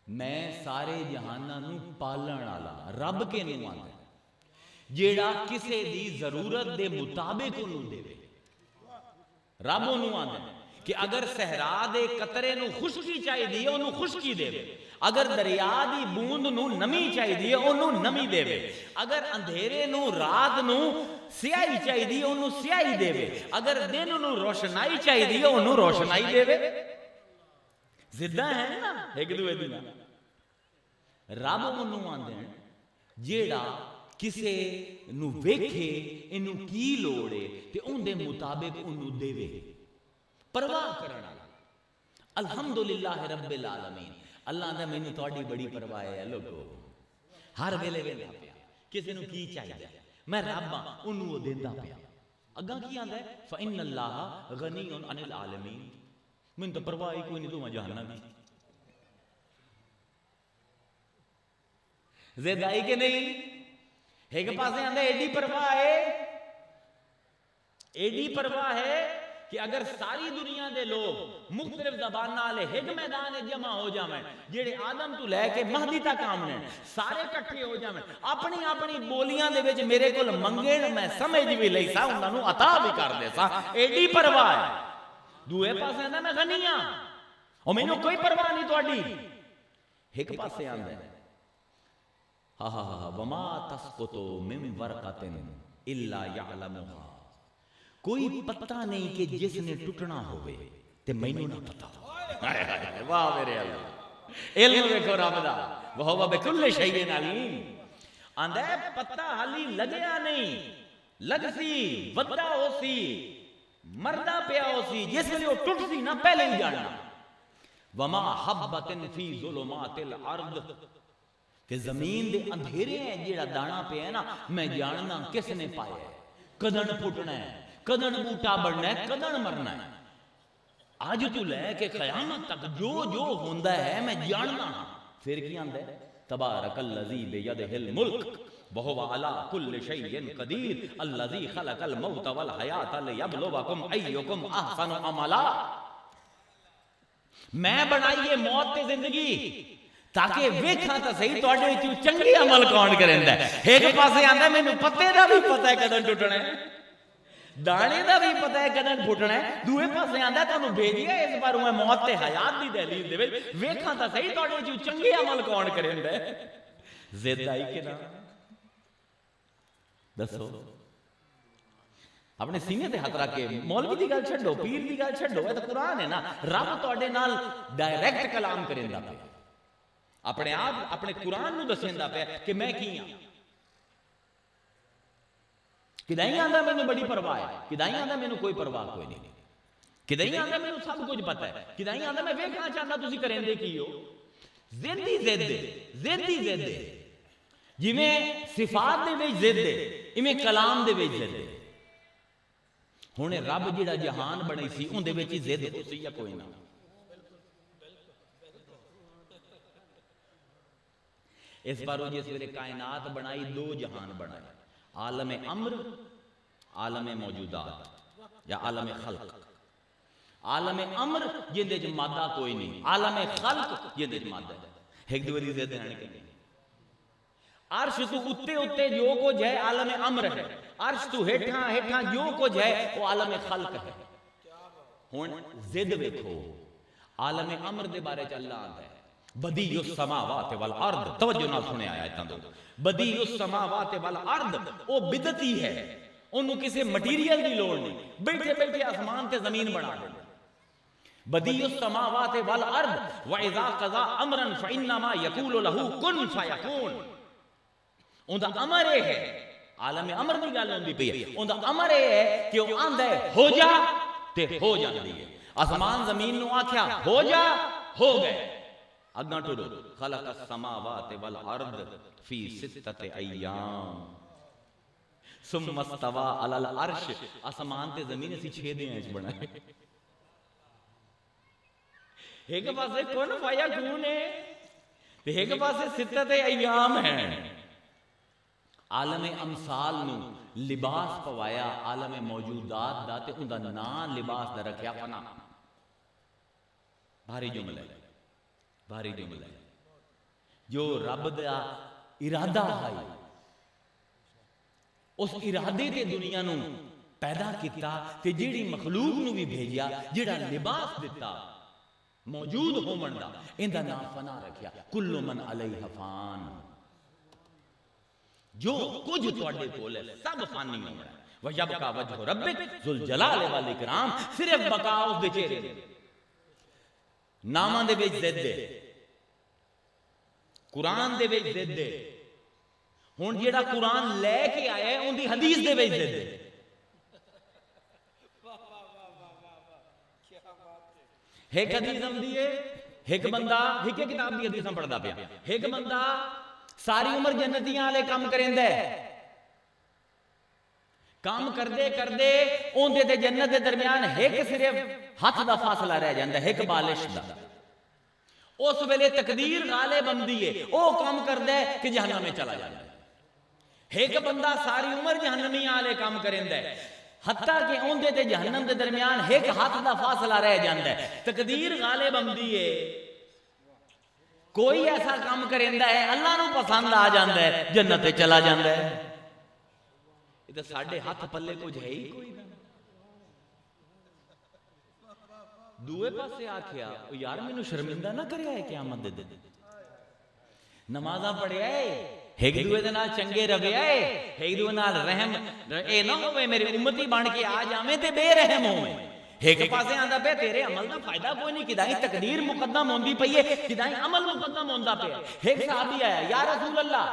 میں سارے جہاناں نو پالن والا رب کے نو آندا جیڑا کسے دی ضرورت دے مطابق انہوں دے، رب انہوں آندا کہ اگر صحرا دے قطرے نو خشکی چاہی دی انہوں خشکی دے، اگر دریا دی بوند نو نمی چاہی دی انہوں نمی دے، اگر اندھیرے نو رات نو سیاہی چاہی دی انہوں سیاہی دے، اگر دن نو روشنائی چاہی دی انہوں روشنائی دے۔ زدہ ہیں نا ایک دوے دینا، رب انہوں آندے ہیں جیڑا کسے نو ویکھے انہوں کی لوڑے تے ان دے مطابق انہوں دے وے، پرواہ کرنا۔ الحمدللہ رب العالمین، اللہ آندہ میں نے تھوڑی بڑی پرواہ ہے لوگو، ہر ویلے ویلے پیا، کسے نو کی چاہیے، میں رب ہاں انہوں وہ دیندہ پیا۔ اگاں کی آندہ ہے فَإِنَّ اللَّهَ غَنِيٌّ عَنِ الْعَالَمِينَ، میں تو پرواہ ہی کوئی نہیں، تو میں جہنم کی زیدائی کے نہیں۔ ایک پاسے آندہ ایڈی پرواہ ہے، ایڈی پرواہ ہے کہ اگر ساری دنیا دے لوگ مختلف زبان والے ایک میدان جمع ہو جاویں، جیڑے آدم تو لے کے مہدی تک آمنے سارے کٹھے ہو جاویں، اپنی اپنی بولیاں دے وچ میرے کول منگن، میں سمجھ بھی لئی سا انہاں نوں عطا بھی کر دے سا، ایڈی پرواہ ہے۔ دوے پاسے آندا میں غنی ہاں اور مینوں کوئی پرواہ نہیں تہاڈی، ایک پاسے آندا ہے وما تسقط من ورقۃ الا يعلمها، کوئی پتہ نہیں کہ جس نے ٹوٹنا ہوئے تے مینوں نہ پتہ ہو۔ واہ میرے اللہ، علم دیکھو رب دا، وہو بکل شیء علیم۔ آندا ہے پتہ حالی لگیا نہیں، لگ سی ودا ہو سی مردہ پیا ہو سی، جس نے وہ ٹوٹ سی نہ پہلے ہی جاننا۔ وما حبۃ فی ظلمات الارض، کہ زمین دے اندھیرے ہیں جیڑا دانا پہ ہے نا، میں جاننا کس نے پایا ہے، کدن پھٹنا ہے، کدن بوٹا بڑھنا ہے، کدن مرنا ہے۔ آج تو لے کے قیامت تک جو جو ہوندا ہے میں جاننا ہاں۔ پھر کی آندا ہے تبارک الذی بیدہ الملک وہو علی کل شیء قدیر الذی خلق الموت والحیات لیبلوکم ایکم احسن عملا۔ میں بنائی ہے موت تے زندگی تاکہ ویکھاں تے صحیح تواڈے وچوں چنگے عمل کون کریندا ہے۔ ایک پاسے آندا ہے مینوں پتے دا بھی پتہ ہے کدن ٹوٹنا ہے، دانے دا بھی پتہ ہے کدن پھٹنا ہے، دوے پاسے آندا ہے تانوں بھیجیا اس بار میں موت تے حیات دی دہلیز دے وچ ویکھاں تے صحیح تواڈے وچوں چنگے عمل کون کریندا ہے۔ ضد آئی کہ نہ دسو؟ اپنے سینے تے ہاتھ رکھ کے مولوی دی گل چھڈو، پیر دی گل چھڈو، اے تے قرآن ہے نا۔ رب تواڈے نال ڈائریکٹ کلام کریندا پیا، اپنے آپ اپنے قرآن نو دسیندا پیا کہ میں کی ہاں۔ کدائیں آندا مینوں بڑی پرواہ ہے، کدائیں آندا مینوں کوئی پرواہ کوئی نہیں، کدائیں آندا مینوں سب کچھ پتہ ہے، کدائیں آندا میں ویکھنا چاہنا تسی کریندے کی ہو۔ ضد ہی ضد ہے، ضد ہی ضد ہے، جویں صفات دے وچ ضد ہے ایویں کلام دے وچ ضد ہے۔ ہن رب جڑا جہان بنائی سی اون دے وچ ہی ضد ہو سی یا کوئی نہ؟ اس بار وہ جس ویلے کائنات بنائی دو جہان بنائے، عالم امر، عالم موجودات یا عالم خلق۔ عالم امر جن دے مادہ کوئی نہیں، عالم خلق جن دے مادہ ہے۔ ایک دوری ضد ہے نہیں۔ عرش تو اتے اتے جو کچھ ہے عالم امر ہے، عرش تو ہیٹھاں ہیٹھاں جو کچھ ہے وہ عالم خلق ہے۔ ہن ضد ویکھو، عالم امر دے بارے چ اللہ آندا ہے بدیع السماوات والارض، توجہ نال سنے آیا ایتاں دو، بدیع السماوات والارض، او بدعتی ہے، انہوں کسی مٹیریل دی لوڑ نہیں، بیٹھے بیٹھے آسمان تے زمین بنا دے۔ بدیع السماوات والارض واذا قضى امرا فانما يقول له كن فيكون۔ اون دا امر ہے، عالم امر دی گل ہوندی پئی ہے، اون دا امر ہے کہ وہ آندا ہے ہو جا تے ہو جاندی ہے۔ آسمان زمین نو آکھیا ہو جا، ہو گئے۔ اگاں ٹرو خلق السماوات والارض فی ستۃ ایام ثم استوى علی العرش۔ آسمان تے زمین اسی 6 دنوں وچ بنائے۔ ایک پاسے کن فیکون ہے تے ایک پاسے ستۃ ایام ہے۔ عالم امثال نو لباس پوایا عالم موجودات دا تے ان دا نام لباس دا رکھیا فنا۔ بھاری جملہ ہے، بھاری جملہ ہے۔ جو رب دا ارادہ ہے اس ارادے تے دنیا نو پیدا کیتا تے جیڑی مخلوق نو بھی بھیجیا، جیڑا لباس دیتا موجود ہومن دا، ان دا نام فنا رکھیا۔ کل من علیہ فان، جو کچھ تواڈے کول ہے سب فانی ہونا ہے۔ وَيَبْقَى وَجْهُ رَبِّكَ ذُو الْجَلَالِ وَالْإِكْرَامِ، صرف بقا اس دے چہرے دے۔ ناماں دے وچ ضد ہے، قرآن دے وچ ضد ہے۔ ہن جیڑا قرآن لے کے آیا ہے ان دی حدیث دے وچ ضد ہے۔ ایک حدیث آندی ہے، ایک بندہ ایک کتاب دی حدیثاں پڑھدا پیا، ایک بندہ ساری عمر جنتیاں والے کام کریندا ہے، کام کردے کردے اون دے جنت دے درمیان ایک صرف ہاتھ دا فاصلہ رہ جاندا ہے، ایک بالش دا۔ اس ویلے تقدیر غالب آندی ہے، او کام کردا ہے کہ جہنم میں چلا جاندا ہے۔ ایک بندہ ساری عمر جہنمیاں والے کام کریندا ہے، حتیٰ کہ اون دے جہنم دے درمیان ایک ہاتھ دا فاصلہ رہ جاندا ہے۔ تقدیر غالب آندی ہے، کوئی ایسا کام کریندا ہے اللہ نو پسند آ جاندا ہے، جنت تے چلا جاندا ہے۔ یہ تے ساڈے ہاتھ پلے کچھ ہے ہی کوئی نہ۔ دوے پاسے آکھیا یار مینوں شرمندہ نہ کریا ہے قیامت دے دن، نمازاں پڑھیا ہے ایک دوے دے نال چنگے رویا ہے، ایک دوے نال رحم اے نہ ہوئے میری امتی بن کے آ جاویں تے بے رحم ہوئے۔ ایک پاسے آندا پہ تیرے عمل دا فائدہ کوئی نہیں، کدائیں تقدیر مقدم ہوندی پئی ہے، کدائیں عمل مقدم ہوندا پیا۔ ایک صحابی آیا، یا رسول اللہ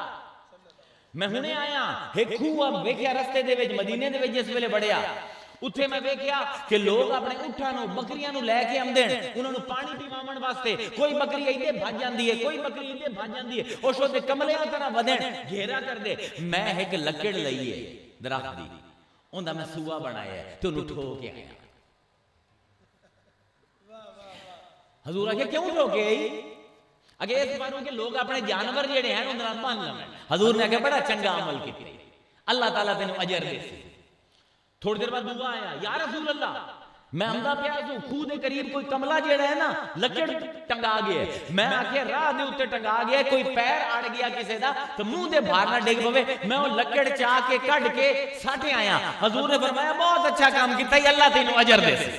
میں ہنے آیا، ایک خوہ ویکھیا رستے دے وچ مدینے دے وچ جس ویلے بڑھیا، اتھے میں ویکھیا کہ لوگ اپنے اٹھاں نوں بکریاں نوں لے کے آمدے ہیں انہاں نوں پانی پیواون واسطے، کوئی بکری ایدے بھج جاندی ہے، کوئی بکری ایدے بھج جاندی ہے، او شو دے کملیاں طرح ودن گھیرا کر دے۔ میں ایک لکڑ لئی ہے درخت دی، اوندا میں سوا بنایا ہے تے اونوں ٹھو کے آیا۔ حضور آگے کیوں ٹھو کے آئی؟ اگے اس باروں کے لوگ اپنے جانور جڑے ہیں اندر بن لیں۔ حضور نے کہا بڑا چنگا عمل کیتا، اللہ تعالیٰ تینوں اجر دے سی۔ تھوڑی دیر بعد دعا آیا، یا رسول اللہ میں آمدہ پیا سوں، خوہ دے قریب کوئی کملہ جڑا ہے نا لکڑ ٹنگا گیا ہے، میں آکھے راہ دے اتے ٹنگا گیا ہے، کوئی پیر آڑ گیا کسے دا تو منہ دے باہر نہ ڈگ پوے، میں وہ لکڑ چاہ کے کڈ کے ساٹے آیا۔ حضور نے فرمایا بہت اچھا کام کیتا ہے، اللہ تینوں اجر دے سی۔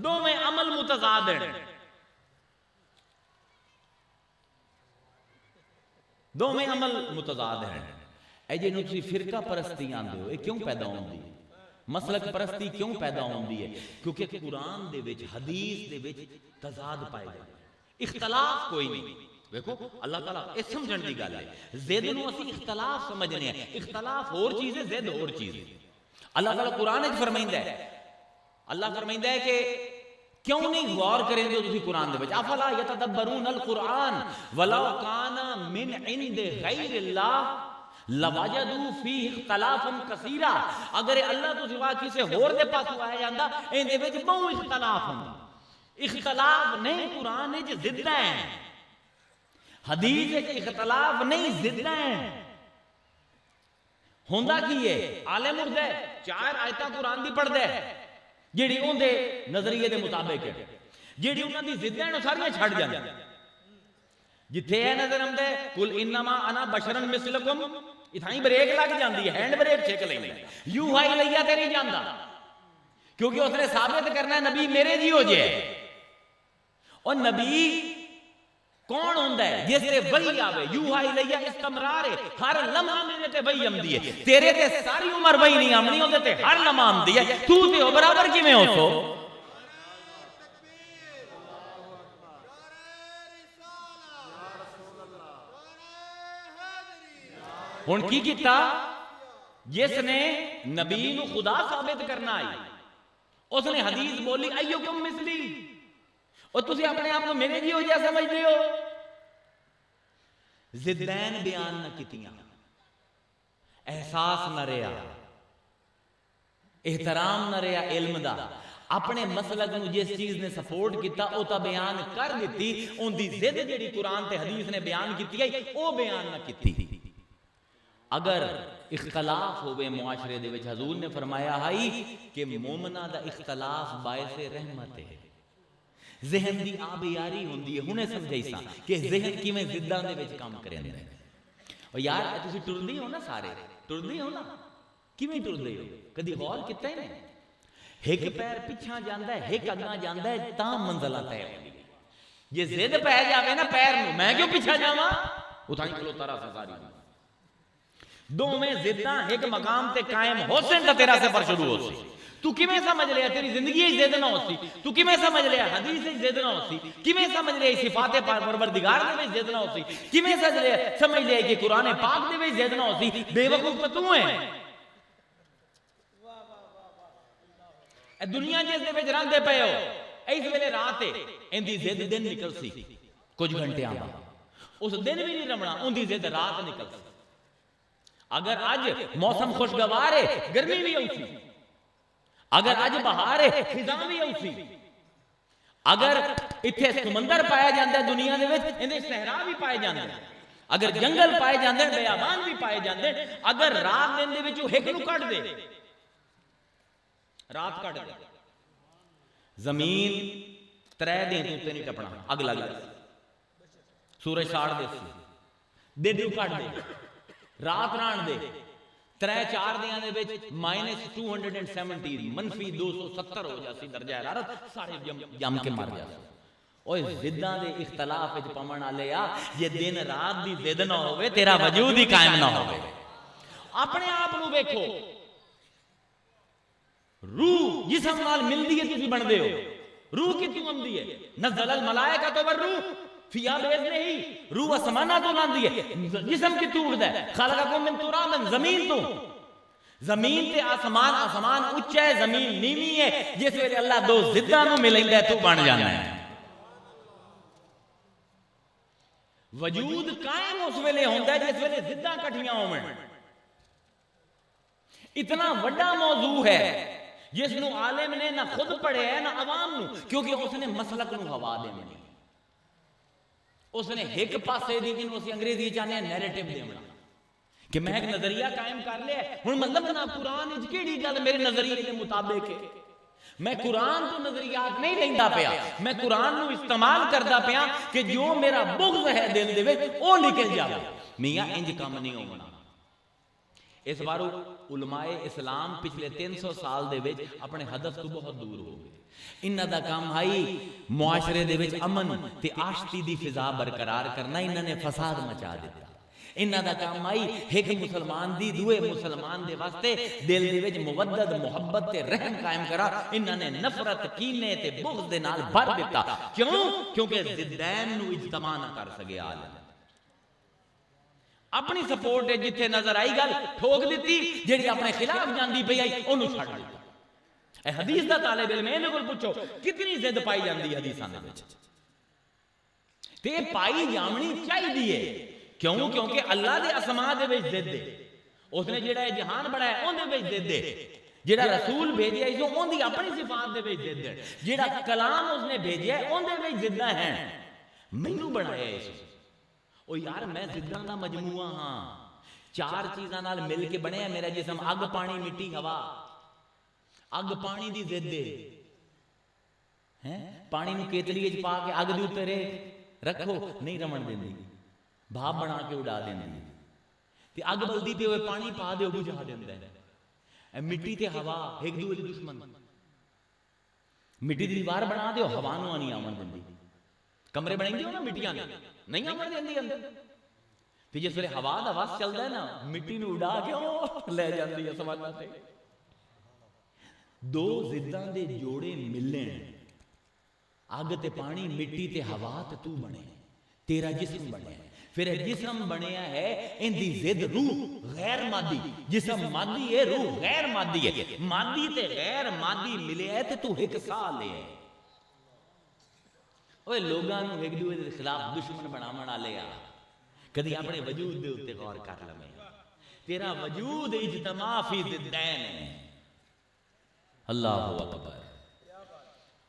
دو میں عمل متضاد ہیں، دو میں عمل متضاد ہیں۔ اے جے نوچی فرقہ پرستی آندے ہو، اے کیوں پیدا ہوندی ہے؟ مسلک پرستی کیوں پیدا ہوندی ہے؟ کیونکہ قرآن دے وچ حدیث دے وچ تضاد پائے گئے، اختلاف کوئی نہیں۔ دیکھو اللہ تعالیٰ اس سمجھن دی گل ہے، زید نو اسی اختلاف سمجھنے ہیں، اختلاف اور چیز ہے، زید اور چیز ہے۔ اللہ تعالیٰ قرآن وچ فرمائندا ہے، اللہ فرمائندا ہے کہ کیوں نہیں غور کریں گے تسی قرآن دے وچ؟ افلا یتدبرون القرآن ولو کان من عند غیر اللہ لوجدوا فیہ اختلافا کثیرا۔ اگر اللہ تو سوا کسی اور دے پاسوں آیا جاندا این دے وچ بہت اختلاف ہوندا۔ اختلاف نہیں قرآن وچ ضداں ہیں، حدیث وچ اختلاف نہیں ضداں ہیں۔ ہوندا کی ہے؟ عالم اٹھدا ہے، چار آیتاں قرآن دی پڑھدا ہے جیڑی اون دے نظریے دے مطابق ہے، جیڑی انہاں دی ضداں ہیں ساریاں چھڈ جاندے، جتھے ہے نظر آمدا ہے قل انما انا بشر مثلکم، اتھائی بریک لگ جاندی ہے، ہینڈ بریک چھک لیندا ہے، یوحا الیہ تے نہیں جاندا، کیونکہ اس نے ثابت کرنا ہے نبی میرے جی ہو جائے۔ اور نبی کون ہوندا ہے؟ جس تے وحی آوے، یوحا الیہ استمرار ہے، ہر لمحہ میرے تے وحی آمدی ہے، تیرے تے ساری عمر وحی نہیں آمنی، اودے تے ہر لمحہ آمدی ہے، تو تے ہو برابر کیویں ہو سو؟ ہن کی کیتا؟ جس نے نبی نو خدا ثابت کرنا آئی، اس نے حدیث بولی ایوکم مثلی، اور تسی اپنے آپ کو میرے جی ہو جا سمجھتے ہو۔ ضدین بیان نہ کیتیاں، احساس نہ رہا، احترام نہ رہا علم دا، اپنے مسلک نو جس چیز نے سپورٹ کیتا او تا بیان کر دیتی، ان دی ضد جڑی قرآن تے حدیث نے بیان کیتی ہے او بیان نہ کیتی۔ اگر اختلاف ہوئے معاشرے دے وچ، حضور نے فرمایا ہے کہ مومنہ دا اختلاف باعث رحمت ہے، ذہن دی آبیاری ہوندی ہے۔ ہنے سمجھائی سا کہ ذہن کی میں ضداں دے وچ کام کریں دے۔ اور یار تسی ٹردی ہو نا، سارے ٹردی ہو نا، کیویں ٹردی ہو؟ کدی غور کیتا ہے نا؟ ایک پیر پیچھے جاندا ہے، ایک اگاں جاندا ہے، تاں منزل طے ہوندی ہے۔ جے ضد پے جاوے نا پیر نو، میں کیوں پیچھے جاواں؟ اتھائی کھلوتا رہا ساری دو میں ضداں ایک مقام تے قائم ہو سن تا تیرا سفر شروع ہو سی۔ تو کیویں سمجھ لیا تیری زندگی ہی ضد نہ ہو سی؟ تو کیویں سمجھ لیا حدیث ہی ضد نہ ہو سی؟ کیویں سمجھ لیا صفات پروردگار دے وچ ضد نہ ہو سی؟ کیویں سمجھ لیا کہ قرآن پاک دے وچ ضد نہ ہو سی؟ بے وقوف تو ہے۔ دنیا جس دے وچ رہندے پئے ہو، اس ویلے رات ہے، ان دی ضد دن نکل سی کچھ گھنٹے آ، اس دن بھی نہیں رمنا، ان دی ضد رات نکل سی۔ اگر آج موسم خوشگوار ہے، گرمی بھی ہوتی، اگر آج بہار ہے، خزاں بھی ہوتی، اگر اتھے سمندر پایا جاندہ ہے دنیا دے وچ، اندے صحرا بھی پائے جاندے ہیں، اگر جنگل پائے جاندے ہیں، بیابان بھی پائے جاندے ہیں، اگر رات دن دے وچوں ایک نو کٹ دے، رات کٹ دے، زمین ترے دن تے نہیں ٹپنا، اگلا گل سورج ساڑ دے سی، دن نو کٹ دے، رات ران دے، ترے چار دیاں دے وچ -270 -270 ہو جاسی درجہ حرارت، سارے جم کے مر جاسی۔ اوے ضداں دے اختلاف وچ پمن والے آ، جے دن رات دی ضد نہ ہوے تیرا وجود ہی قائم نہ ہوے۔ اپنے آپ نو ویکھو، روح جسم نال ملدی ہے تسی بندے ہو، روح کتوں آندی ہے؟ نزل الملائکۃ والروح فی باذنہ، روح آسماناں تو آندی ہے، جسم کتوں اڑدا ہے؟ خلقکم من تراب، زمین تو، زمین تے آسمان، آسمان اچا ہے زمین نیوی ہے، جس ویلے اللہ دو ضداں نو ملیندا ہے تو بن جانا ہے۔ وجود قائم اس ویلے ہوندا ہے جس ویلے ضداں کٹھیاں ہون۔ اتنا بڑا موضوع ہے جس نو عالم نے نہ خود پڑھے ہے نہ عوام نو، کیونکہ اس نے مسلک نو ہوا دینی، اس نے ایک پاسے دی جنوں اسی انگریزی چاہنے ہیں نیریٹو دینا کہ میں ایک نظریہ قائم کر لیا ہن مطلب نہ قرآن وچ کیڑی گل میرے نظریے دے مطابق ہے، میں قرآن تو نظریات نہیں لیندا پیا، میں قرآن نو استعمال کردا پیا کہ جو میرا بغض ہے دل دے وچ او نکل جاوے۔ میاں انج کم نہیں ہونا۔ اس بار علماء اسلام پچھلے 300 سال دے وچ اپنے ہدف تو بہت دور ہو گئے۔ انہاں دا کام آئی معاشرے دے وچ امن تے آشتی دی فضا برقرار کرنا، انہاں نے فساد مچا دیتا۔ انہاں دا کام آئی ایک مسلمان دی دوے مسلمان دے واسطے دل دے وچ مودت محبت تے رحم قائم کرا، انہاں نے نفرت کینے تے بغض دے نال بھر دیتا۔ کیوں؟ کیونکہ ضدین نو اجتماع نہ کر سکے عالم۔ اپنی سپورٹ ہے جتھے نظر آئی گل ٹھوک دیتی، جیڑی اپنے خلاف جاندی پئی آئی اونوں چھڈ دیتا۔ اے حدیث دا طالب علم ہے، کول پوچھو کتنی ضد پائی جاندی حدیثاں دے وچ، تے پائی جامنی چاہیے۔ کیوں؟ کیونکہ اللہ دے اسماء دے وچ ضد ہے، اس نے جیڑا جہان بنایا اون دے وچ ضد ہے، جیڑا رسول بھیجیا ہے اون دی اپنی صفات دے وچ ضد ہے، جیڑا کلام اس نے بھیجیا ہے اون دے وچ ضداں ہیں۔ مینوں بنایا ہے او یار میں ضداں دا مجموعہ ہاں، چار چیزاں نال مل کے بنیا میرا جسم، اگ پانی مٹی ہوا۔ اگ پانی دی ضد ہے، پانی نو کیتلی وچ پا کے اگ دے اوپر رکھو نہیں رمن دیندی، بھاپ بنا کے اڑا دیندی، تے اگ بلدی پہ ہوئے پانی پا دے بجھا دیندا ہے۔ مٹی تے ہوا ایک دوسرے دے دشمن، مٹی دی دیوار بنا دیو ہوا نو نہیں آون دیندی، کمرے بنائی ہو نا مٹیاں نہیں آون دیندی اندر، تے جس ویلے ہوا دا وس چلدا ہے نا مٹی نو اڑا کے لے جاندی ہے سمانا تے۔ دو ضداں دے جوڑے ملن، اگ تے پانی، مٹی تے ہوا تے تو بنے، تیرا جسم بنے، پھر جسم بنیا ہے ان دی ضد روح غیر مادی، جسم مادی ہے روح غیر مادی ہے، مادی تے غیر مادی ملے ہے تے تو ایک سا لے ہے۔ اوے لوگاں نو ایک دوسرے دے خلاف دشمن بناون والے آ، کدی اپنے وجود دے اوتے غور کر لویں، تیرا وجود اجتماع فی ضدین ہے۔ اللہ اکبر۔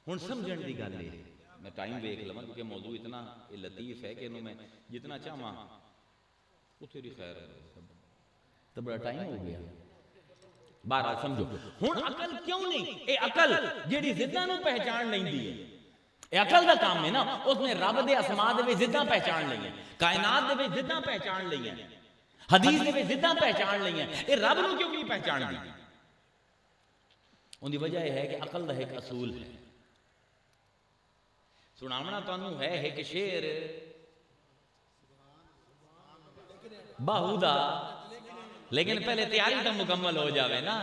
ہن سمجھن دی گل ہے، میں ٹائم ویکھ لواں کیونکہ موضوع اتنا لطیف ہے کہ انہوں میں جتنا چاہواں اتنی خیر ہے، تو بڑا ٹائم ہو گیا۔ بہرحال سمجھو ہن عقل کیوں نہیں؟ اے عقل جیڑی ضداں نو پہچان لیندی ہے، اے عقل دا کام ہے نا، اس نے رب دے اسماء دے وچ ضداں پہچان لئی ہیں، کائنات دے وچ ضداں پہچان لئی ہیں، حدیث دے وچ ضداں پہچان لئی ہیں، اے رب نو کیوں نہیں پہچان دی؟ ان دی وجہ یہ ہے کہ عقل دا ایک اصول ہے۔ سناونا تانوں ہے ایک شعر باہودا، لیکن پہلے تیاری تو مکمل ہو جاوے نا۔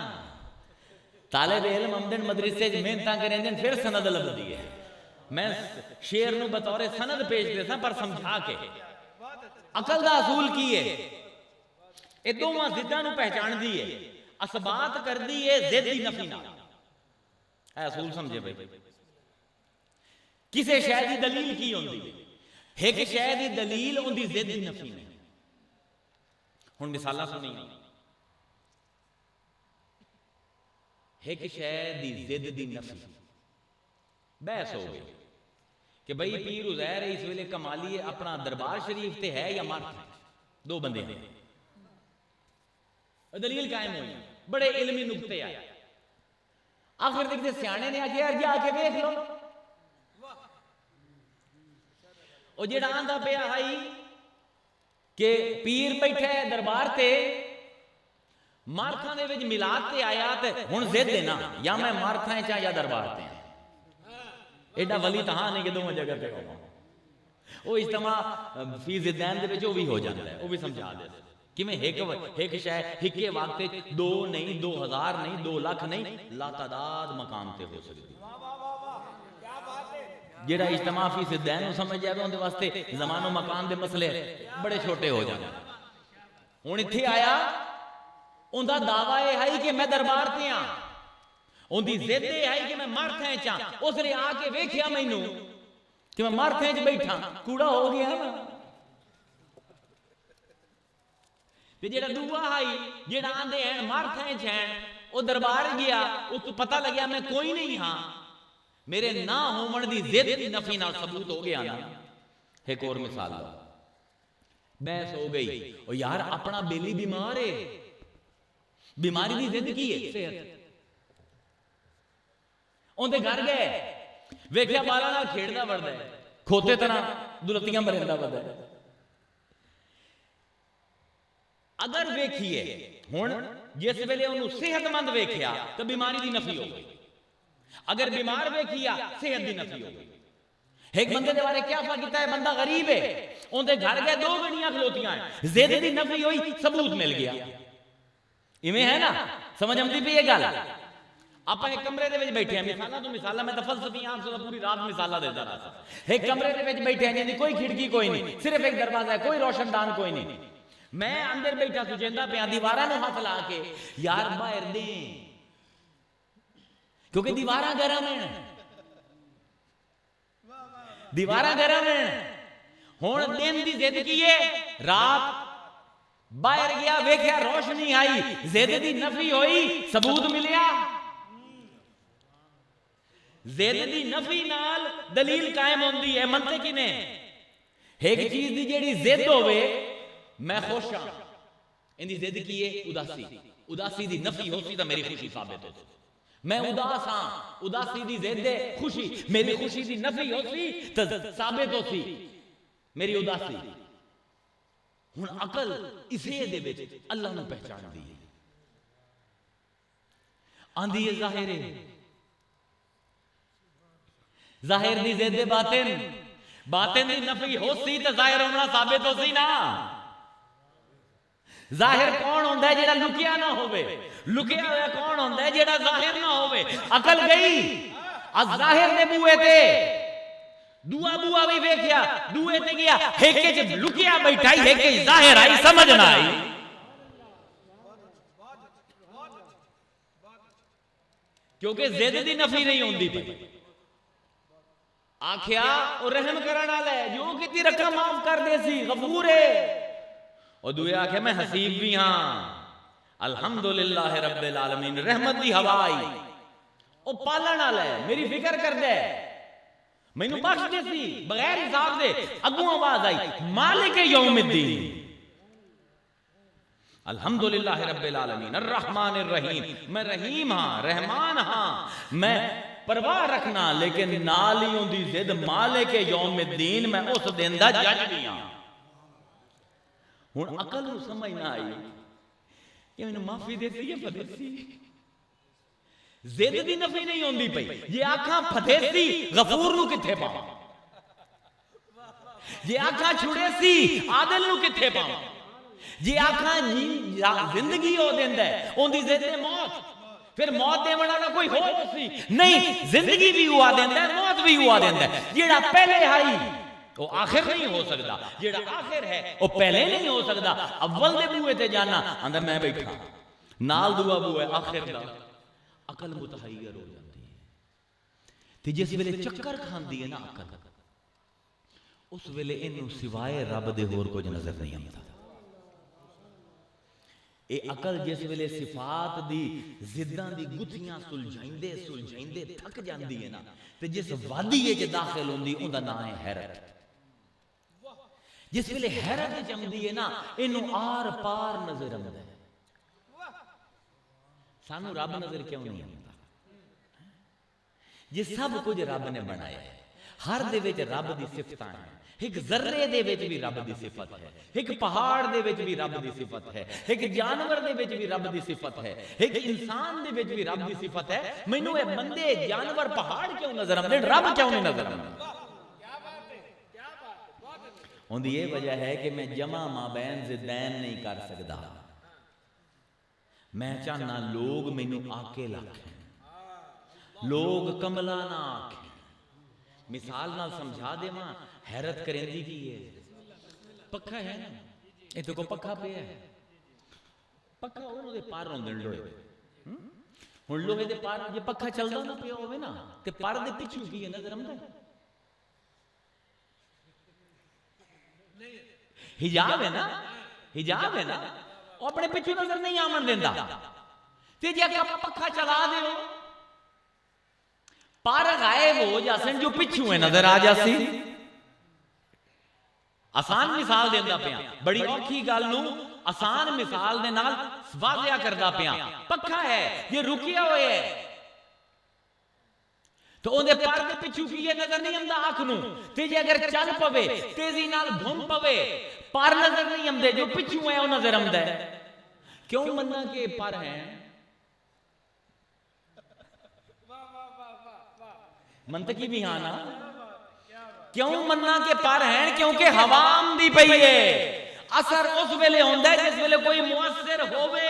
طالب علم آمدن مدرسے محنتاں کریں پھر سند لبدی ہے۔ میں شعر نو بطور سند پیش دیتا پر سمجھا کے عقل دا اصول کی ہے، اے دوواں ضداں نو پہچان دی ہے، اثبات کر دی ہے ضد دی نفی نہ، اے اصول سمجھے بھائی۔ کسے شے دی دلیل کی ہوندی ہے، ایک شے دی دلیل ان دی ضد دی نفی نہیں۔ ہن مثالاں سنی، ایک شے دی ضد دی نفی، بحث ہو گئی کہ بھئی پیر عزیر اس ویلے کمالی اپنا دربار شریف تے ہے یا مر، دو بندے ہیں، دلیل قائم ہوئی، بڑے علمی نقطے آئے، آخر دیکھتے سیانے نے آجے یار جا کے دیکھ لو، او جیڑا آندھا پہ آئی کہ پیر بیٹھے دربار تے مارتھاں دے وچ میلاد تے آیا تے ہن ضد ہے نا، یا میں مارتھاں چاہ یا دربار تے ایڈا ولی تہاں نہیں کہ دونوں جگہ پہ ہو وہ اجتماع فی ضدین دے وچ وہ بھی ہو جاتا ہے وہ بھی سمجھا دے کہ میں ایک شے ہکے وقت 2 نہیں 2000 نہیں 2 لاکھ نہیں لاتعداد مقام تے ہو سکتی جیڑا اجتماع فی ضدین نو سمجھ جائے اون دے واسطے زمان و مکان دے مسئلے بڑے چھوٹے ہو جاندے ہن ایتھے آیا اون دا دعویٰ ہے کہ میں دربار تے ہاں اون دی ضد ہے کہ میں مر تھیں چاں اس نے آ کے ویکھیا مینوں کہ میں مر تھیں چ بیٹھا کوڑا ہو گیا نا تے جیڑا دوسرا ہے جیڑا آندے ہیں مر تھیں چ ہیں او دربار گیا اس کو پتہ لگیا میں کوئی نہیں ہاں میرے نہ ہون دی ضد دی نفی نال ثبوت ہو گیا نا ایک اور مثال لو بحث ہو گئی او یار اپنا بیلی بیمار ہے بیماری دی ضد کی ہے صحت اون دے گھر گئے ویکھیا بالا نال کھیڑدا وردا ہے کھوتے طرح دلتیاں مریندا وردا ہے اگر ویکھیے ہن جس ویلے اونوں صحت مند ویکھیا تو بیماری دی نفی ہو گئی اگر بیمار ویکھیا صحت دی نفی ہو گئی ایک بندے دے بارے کیا کیتا ہے بندہ غریب ہے اون دے گھر گئے 2 گڑیاں کھلوتیاں ہیں ضد دی نفی ہوئی ثبوت مل گیا ایویں ہے نا سمجھ آندی پئی یہ گل آپ ایک کمرے دے وچ بیٹھے ہیں مثالاں تو مثالاں میں تو فلسفی عام سے پوری رات مثالاں دیتا رہا ایک کمرے دے وچ بیٹھے ہیں جی کوئی کھڑکی کوئی نہیں صرف ایک دروازہ ہے کوئی روشن دان کوئی نہیں میں اندر بیٹھا سجیندہ پہ دیواراں نوں ہاتھ لا کے یار باہر دیں کیونکہ دیواراں گرم ہیں دیواراں گرم ہیں ہن دن دی ضد کی ہے رات باہر گیا ویکھیا روشنی آئی ضد دی نفی ہوئی ثبوت ملیا ضد دی نفی نال دلیل قائم ہوندی ہے منطق ہی نے ایک چیز دی جیڑی ضد ہوے میں خوش ہاں ان دی ضد کی ہے اداسی اداسی دی نفی ہوسی تو میری خوشی ثابت ہوتی میں اداس ہاں اداسی دی ضد ہے خوشی میری خوشی دی نفی ہوسی تو ثابت ہوسی میری اداسی ہن عقل اسے دے وچ اللہ نو پہچان دی ہے آندی ہے ظاہر ہے ظاہر دی ضد باطن باطن دی نفی ہوسی تو ظاہر ہونا ثابت ہوسی نا ظاہر کون ہوندا ہے جیڑا لکیا نہ ہوئے لکیا ہوا کون ہوندا ہے جیڑا ظاہر نہ ہوئے عقل گئی از ظاہر دے بوئے تے دعا بوا بھی ویکھیا دوئے تے گیا ایکے جب لکیا بیٹھائی ایکے ظاہر آئی سمجھ نہ آئی کیونکہ ضد دی نفی نہیں ہوندی پئی آکھیا اور رحم کرنا لے جو کتی رقم معاف کر دے سی غفور ہے اور دوئے آکھیا میں حسیب بھی ہاں الحمدللہ رب العالمین رحمت دی ہوائی او پالنا لے میری فکر کر دے میں نو بخش دے سی بغیر حساب دے اگوں آواز آئی مالک یوم الدین الحمدللہ رب العالمین الرحمن الرحیم میں رحیم ہاں رحمان ہاں میں پرواہ رکھنا لیکن نالیوں دی ضد مالک یوم الدین میں اس دن دا جج بھی ہاں ہن عقل نو سمجھ نہ آئی کہ میں معافی دیتی ہے پھدیسی ضد دی نفی نہیں ہوندی پئی یہ آنکھاں پھدیسی غفور نو کتھے پاواں یہ آنکھاں چھڑے سی عادل نو کتھے پاواں یہ آنکھاں زندگی ہو دیندا ہے اون دی ضد موت پھر موت دے والا کوئی ہو سی نہیں زندگی بھی ہوا دیندا ہے موت بھی ہوا دیندا ہے جیڑا پہلے آئی وہ آخر نہیں ہو سکتا جیڑا آخر ہے وہ پہلے نہیں ہو سکتا اول دے بوئے تے جانا اندر میں بیٹھا نال دعا بوئے آخر دا عقل متحیر ہو جاتی ہے تے جس ویلے چکر کھاندی ہے نا عقل اس ویلے انہوں سوائے رب دے ہور کچھ نظر نہیں آتا اے عقل جس ویلے صفات دی زدان دی گتھیاں سلجھائندے تھک جاندی ہے نا تے جس وادی ہے جو داخل ہوندی ان دا نام ہے حیرت جس ویلے حیرت جمدی ہے نا انہوں آر پار نظر آمد ہے سانو رب نظر کیوں نہیں آمد یہ سب کچھ رب نے بنایا ہے ہر دے وچ رب دی صفتاں ہیں ایک ذرے دے وچ بھی رب دی صفت ہے، ایک پہاڑ دے وچ بھی رب دی صفت ہے، ایک جانور دے وچ بھی رب دی صفت ہے، ایک انسان دے وچ بھی رب دی صفت ہے. مینوں اے بندے جانور پہاڑ کیوں نظر آندے، رب کیوں نہیں نظر آندا؟ ہوں یہ وجہ ہے کہ میں جمع مابین ضدین نہیں کر سکتا. میں چاہنا لوگ مینوں آکے لکھیں، لوگ کملا نہ آکھیں. مثال نہ سمجھا دے ماں، حیرت کرندی کی ہے. پکھا ہے نا، یہ تو کو پکھا پہ ہے، پکھا انہوں دے پار ہوندے لوہے. ہن لوہے دے پار جے پکھا چلدا نہ پیا ہوے نا تے پر دے پچھو کی ہے نظر آندا ہے؟ حجاب ہے نا، حجاب ہے نا، وہ اپنے پچھو نظر نہیں آمن دیندا. تے جے پکھا چلا دے پر غائب ہو جاسن جو پچھو ہے نظر آ جاسی. آسان مثال دیندا پیا، بڑی اوکھی گل نو آسان مثال دے نال واضح کردا پیا. پکھا ہے یہ رکیا ہوئے ہے تو اون دے پر دے پچھو کی یہ نظر نہیں آندا اکھ نو. تے جے اگر چل پوے تیزی نال گھم پوے پر نظر نہیں آندے، جو پچھو ہے وہ نظر آندا ہے. کیوں مننا کہ پر ہیں؟ منطقی بھی ہاں نا. کیوں مننا کہ پر ہیں؟ کیونکہ حوام دی پئی ہے. اثر اس ویلے ہوندا ہے جس ویلے کوئی مؤثر ہوئے.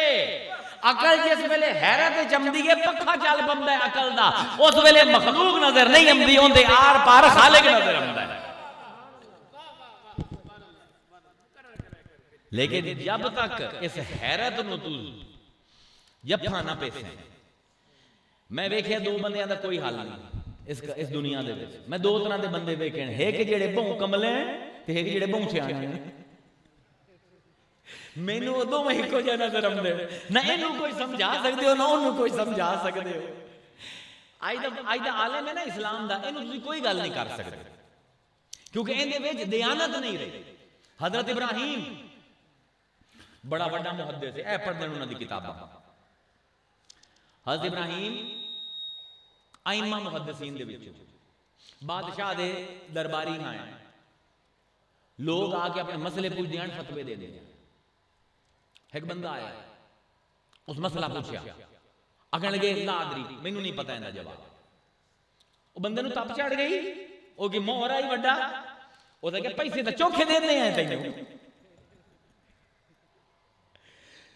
عقل جس ویلے حیرت چمدی ہے پکھا چل پندا ہے عقل دا، اس ویلے مخلوق نظر نہیں آندی، اوندے آر پار خالق نظر آندا ہے. لیکن جب تک اس حیرت نو تو جفا نہ پیسے. میں ویکھیا دو بندیاں دا کوئی حل نہیں اس دنیا دے وچ. میں دو طرح دے بندے ویکھے ہیں، ایک جڑے بہوں کملے ہیں تے ایک جڑے بہوں سیانے ہیں. مینوں ادوں میں ایکو جہا نظر آندے، نہ اینوں کوئی سمجھا سکدے ہو نہ اونوں کوئی سمجھا سکدے ہو. اج دا عالم ہے نا اسلام دا، اینوں تسی کوئی گل نہیں کر سکدے کیونکہ این دے وچ دیانت نہیں رہی. حضرت ابراہیم بڑا بڑا محدث ہے، اے پڑھدے انہاں دی کتاباں. حضرت ابراہیم ائمہ محدثین دے وچوں بادشاہ دے درباری ہیں. لوگ آ کے اپنے مسئلے پوچھ دیاں، فتوے دے دیں. ایک بندہ آیا اس مسئلہ پوچھیا، اگن لگے لا ادری، مینوں نہیں پتہ ایندا جواب. وہ بندے نو تپ چڑھ گئی، او کہ مہر آئی وڈا، او تے کہ پیسے تے چوکھے دینے ہیں تینوں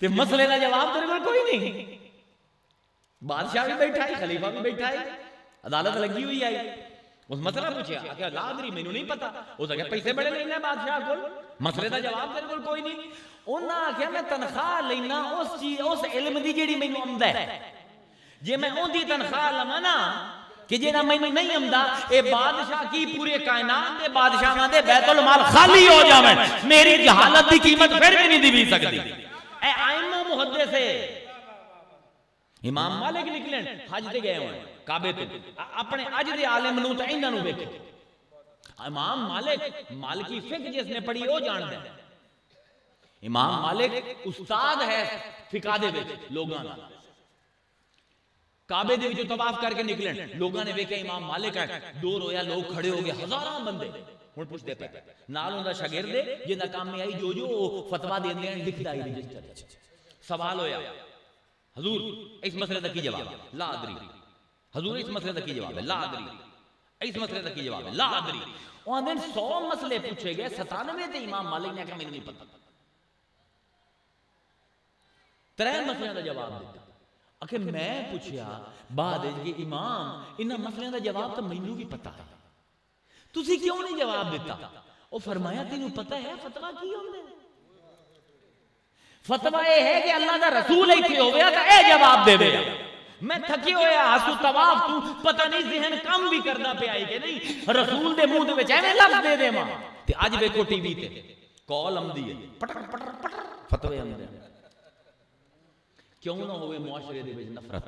تے مسئلے دا جواب تیرے کول کوئی نہیں. بادشاہ بھی بیٹھا ہے، خلیفہ بھی بیٹھا ہے، عدالت لگی ہوئی آئی. اس مسئلہ پوچھیا کہ لا ادری، مینوں نہیں پتا. اس کہ پیسے بڑے لینا بادشاہ کول، مسئلے دا جواب تیرے کول کوئی نہیں. انہاں آکھیا میں تنخواہ لینا اس علم دی جیڑی مینوں آندا ہے. جے میں اون دی تنخواہ لواں نا کہ جیڑا مینوں نہیں آندا، اے بادشاہ کی پورے کائنات دے بادشاہاں دے بیت المال خالی ہو جاویں، میری جہالت دی قیمت پھر بھی نہیں دی سکدی. اے ائمہ محدث ہے. امام مالک نکلن حج تے گئے ہوئے کعبے تے، اپنے اج دے عالم نو تے انہاں نو ویکھو. امام مالک مالکی فقہ جس نے پڑھی وہ جاندا ہے. امام مالک استاد ہے فقہ دے وچ لوگاں دا. کعبے دے وچوں طواف کر کے نکلن، لوگاں نے ویکھیا امام مالک ہے، دور ہویا لوگ کھڑے ہو گئے، ہزاراں بندے. ہن پوچھدے پے نال اوندا شاگرد جیندا کام میں آئی جو فتویٰ دیندے ہیں لکھدا ہے رجسٹر. سوال ہویا حضور اس مسئلے دا کی جواب ہے؟ لا ادری. حضور اس مسئلے دا کی جواب ہے؟ لا ادری. اس مسئلے دا کی جواب ہے؟ لا ادری. وہ دن 100 مسئلے پوچھے گئے، 97 تے امام مالک نے کہا مجھے نہیں پتہ. 3 مسئلے دا جواب دیتا. اکھے میں پوچھیا بعد کہ امام انہاں مسئلے دا جواب تو مینوں بھی پتہ ہے، تسی کیوں نہیں جواب دیتا؟ وہ فرمایا تینوں پتہ ہے فتویٰ کی ہوندے؟ فتویٰ یہ ہے کہ اللہ دا رسول ایتھے ہویا تا اے جواب دے دے. میں تھکی ہویا ہسو طواف تو پتہ نہیں ذہن کم بھی کردا پیا ہے کہ نہیں رسول دے منہ دے وچ ایویں لفظ دے دے ماں. تے اج ویکھو ٹی وی تے کال آندی ہے، پٹر پٹر پٹر فتوے آندے. کیوں نہ ہوئے معاشرے دے وچ نفرت؟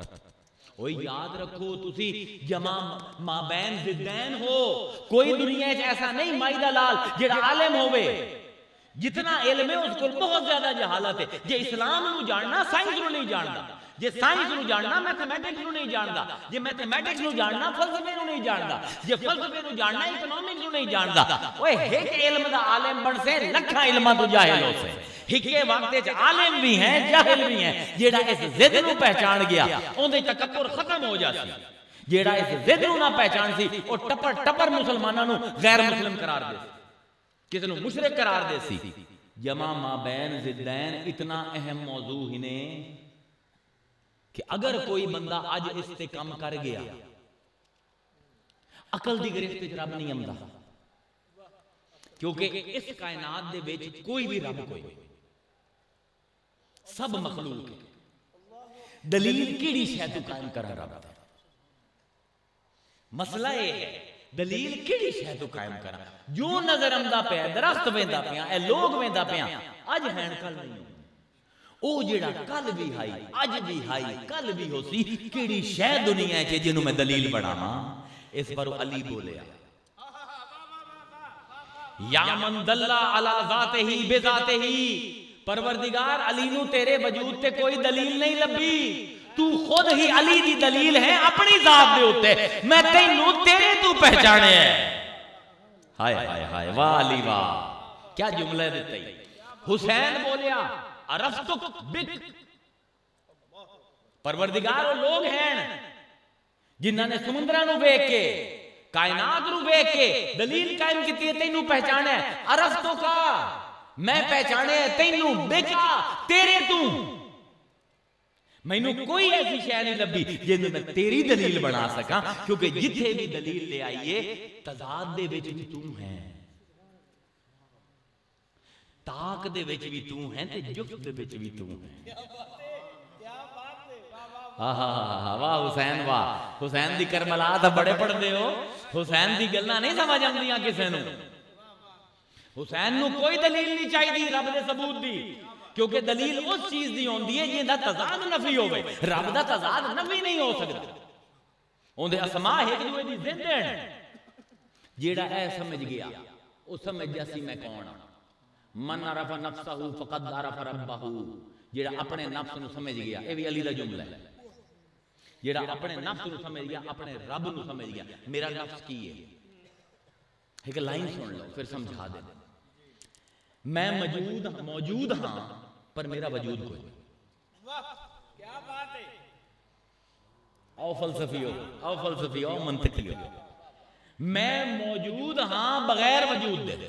اوہ یاد رکھو تسی جمع مابین ضدین ہو. کوئی دنیا وچ ایسا نہیں مائی دا لال جڑا عالم ہوے جتنا علم ہے اس کو بہت زیادہ جہالت ہے. جے اسلام نو جاننا سائنس نو نہیں جاندا, جے سائنس نو جاننا میتھمیٹکس نو نہیں جاندا, جے میتھمیٹکس نو جاننا فلسفے نو نہیں جاندا, جے فلسفے نو جاننا اکنامکس نو نہیں جاندا. اوے ایک علم دا عالم بن سے لکھاں علماں تو جاہل ہو سے. ہکے وقت وچ عالم بھی ہیں جاہل بھی ہیں. جیڑا اس ضد نو پہچان گیا اون دے تکبر ختم ہو جاسی. جیڑا اس ضد نو نہ پہچان سی او ٹپر ٹپر مسلماناں نو غیر مسلم قرار دے سی, کسی نو مشرک قرار دے سی. جمع ما بین ضدین اتنا اہم موضوع ہی نے کہ اگر کوئی بندہ اج اس تے کم کر گیا عقل دی گرفت وچ رب نہیں آندا, کیونکہ اس کائنات دے وچ کوئی بھی رب کوئی نہیں, سب مخلوق ہے. دلیل کیڑی شے تو قائم کرا رب دا, مسئلہ یہ ہے دلیل کیڑی شے تو قائم کرا. جو نظر آندا پیا درخت ویندا پیا اے لوگ ویندا پیا اج ہیں کل نہیں, او جڑا کل بھی ہائی اج بھی ہائی کل بھی ہو سی, کیڑی شے دنیا وچ جنوں میں دلیل بناواں. اس پر علی بولیا یا من دل علی ذاتہ بذاتہ, پروردگار علی نو تیرے وجود تے کوئی دلیل نہیں لبھی, تو خود ہی علی دی دلیل ہے اپنی ذات دے ہوتے, میں تینوں تیرے تو پہچانے ہے. ہائے ہائے ہائے واہ علی واہ, کیا جملہ دیتے ہی. حسین بولیا عرفتک بک, پروردگار وہ لوگ ہیں جنہاں نے سمندرہ نو بیک کے کائنات نو بیک کے دلیل قائم کیتی ہے تینوں پہچانے ہے. عرفتو کا میں پہچانے ہے تینوں بکا تیرے تو, میں نے کوئی ایسی شے نہیں لبھی جن میں تیری دلیل بنا سکا, کیونکہ جتھے بھی دلیل لے آئیے تضاد دے وچ بھی تو ہیں, تاک دے وچ بھی تو ہیں تے جفت دے وچ بھی تو ہیں. واہ حسین واہ, حسین دی کرملات بڑے پڑھ دے ہو, حسین دی گلاں نہیں سمجھ آندیاں کسے نو. حسین نو کوئی دلیل نہیں چاہیے رب دے ثبوت دی, کیونکہ دلیل اس چیز دی ہوندی ہے جن دا تضاد نفی ہوئے, رب دا تضاد نفی نہیں ہو سکتا. اون دے اسماء ایک دوے دی ضد ہیں. جیڑا اے سمجھ گیا او سمجھ جاسی میں کون ہاں. من عرف نفسہ فقد عرف ربہ, جیڑا اپنے نفس نو سمجھ گیا, اے بھی علی دا جملہ ہے, جیڑا اپنے نفس نو سمجھ گیا اپنے رب نو سمجھ گیا. میرا نفس کی ہے, ایک لائن سن لو پھر سمجھا دے. میں موجود ہاں پر میرا وجود کوئی نہیں. کیا بات ہے. او فلسفی ہو منطقی ہو, میں موجود ہاں بغیر وجود دے.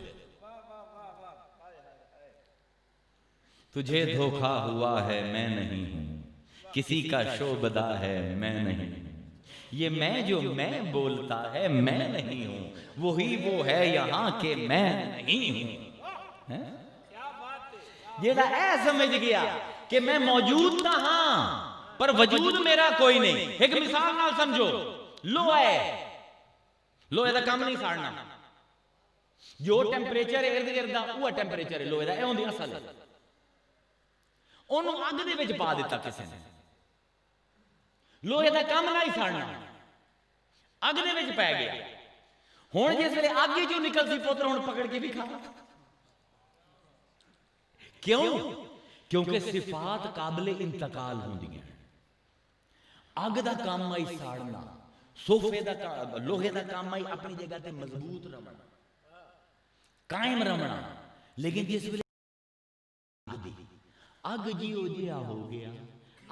تجھے دھوکا ہوا ہے میں نہیں ہوں, کسی کا شعبدہ ہے میں نہیں ہوں, یہ میں جو میں بولتا ہے میں نہیں ہوں, وہی وہ ہے یہاں کہ میں نہیں ہوں. جیڑا اے سمجھ گیا کہ میں موجود نہ ہاں پر وجود میرا کوئی نہیں. ایک مثال نہ سمجھو, لوہا ہے, لوہے دا کام نہیں ساڑنا, جو ٹیمپریچر ہے ارد گرد وہ ٹیمپریچر ہے لوہے دا, اے ہوندی اصل ہے. انہوں اگ دے وچ پا دیتا کسی نے, لوہے دا کام نہیں ساڑنا, اگ دے وچ پے گیا. ہن جس ویلے اگ جو نکل سی پتر ہن پکڑ کے بھی کھا. کیوں؟ کیونکہ صفات قابل انتقال ہوندی ہیں. اگ دا کام آئی ساڑنا, صوفے دا لوہے دا کام آئی اپنی جگہ تے مضبوط رہنا, قائم رہنا. لیکن جس ویلے اگ جیو جیا ہو گیا,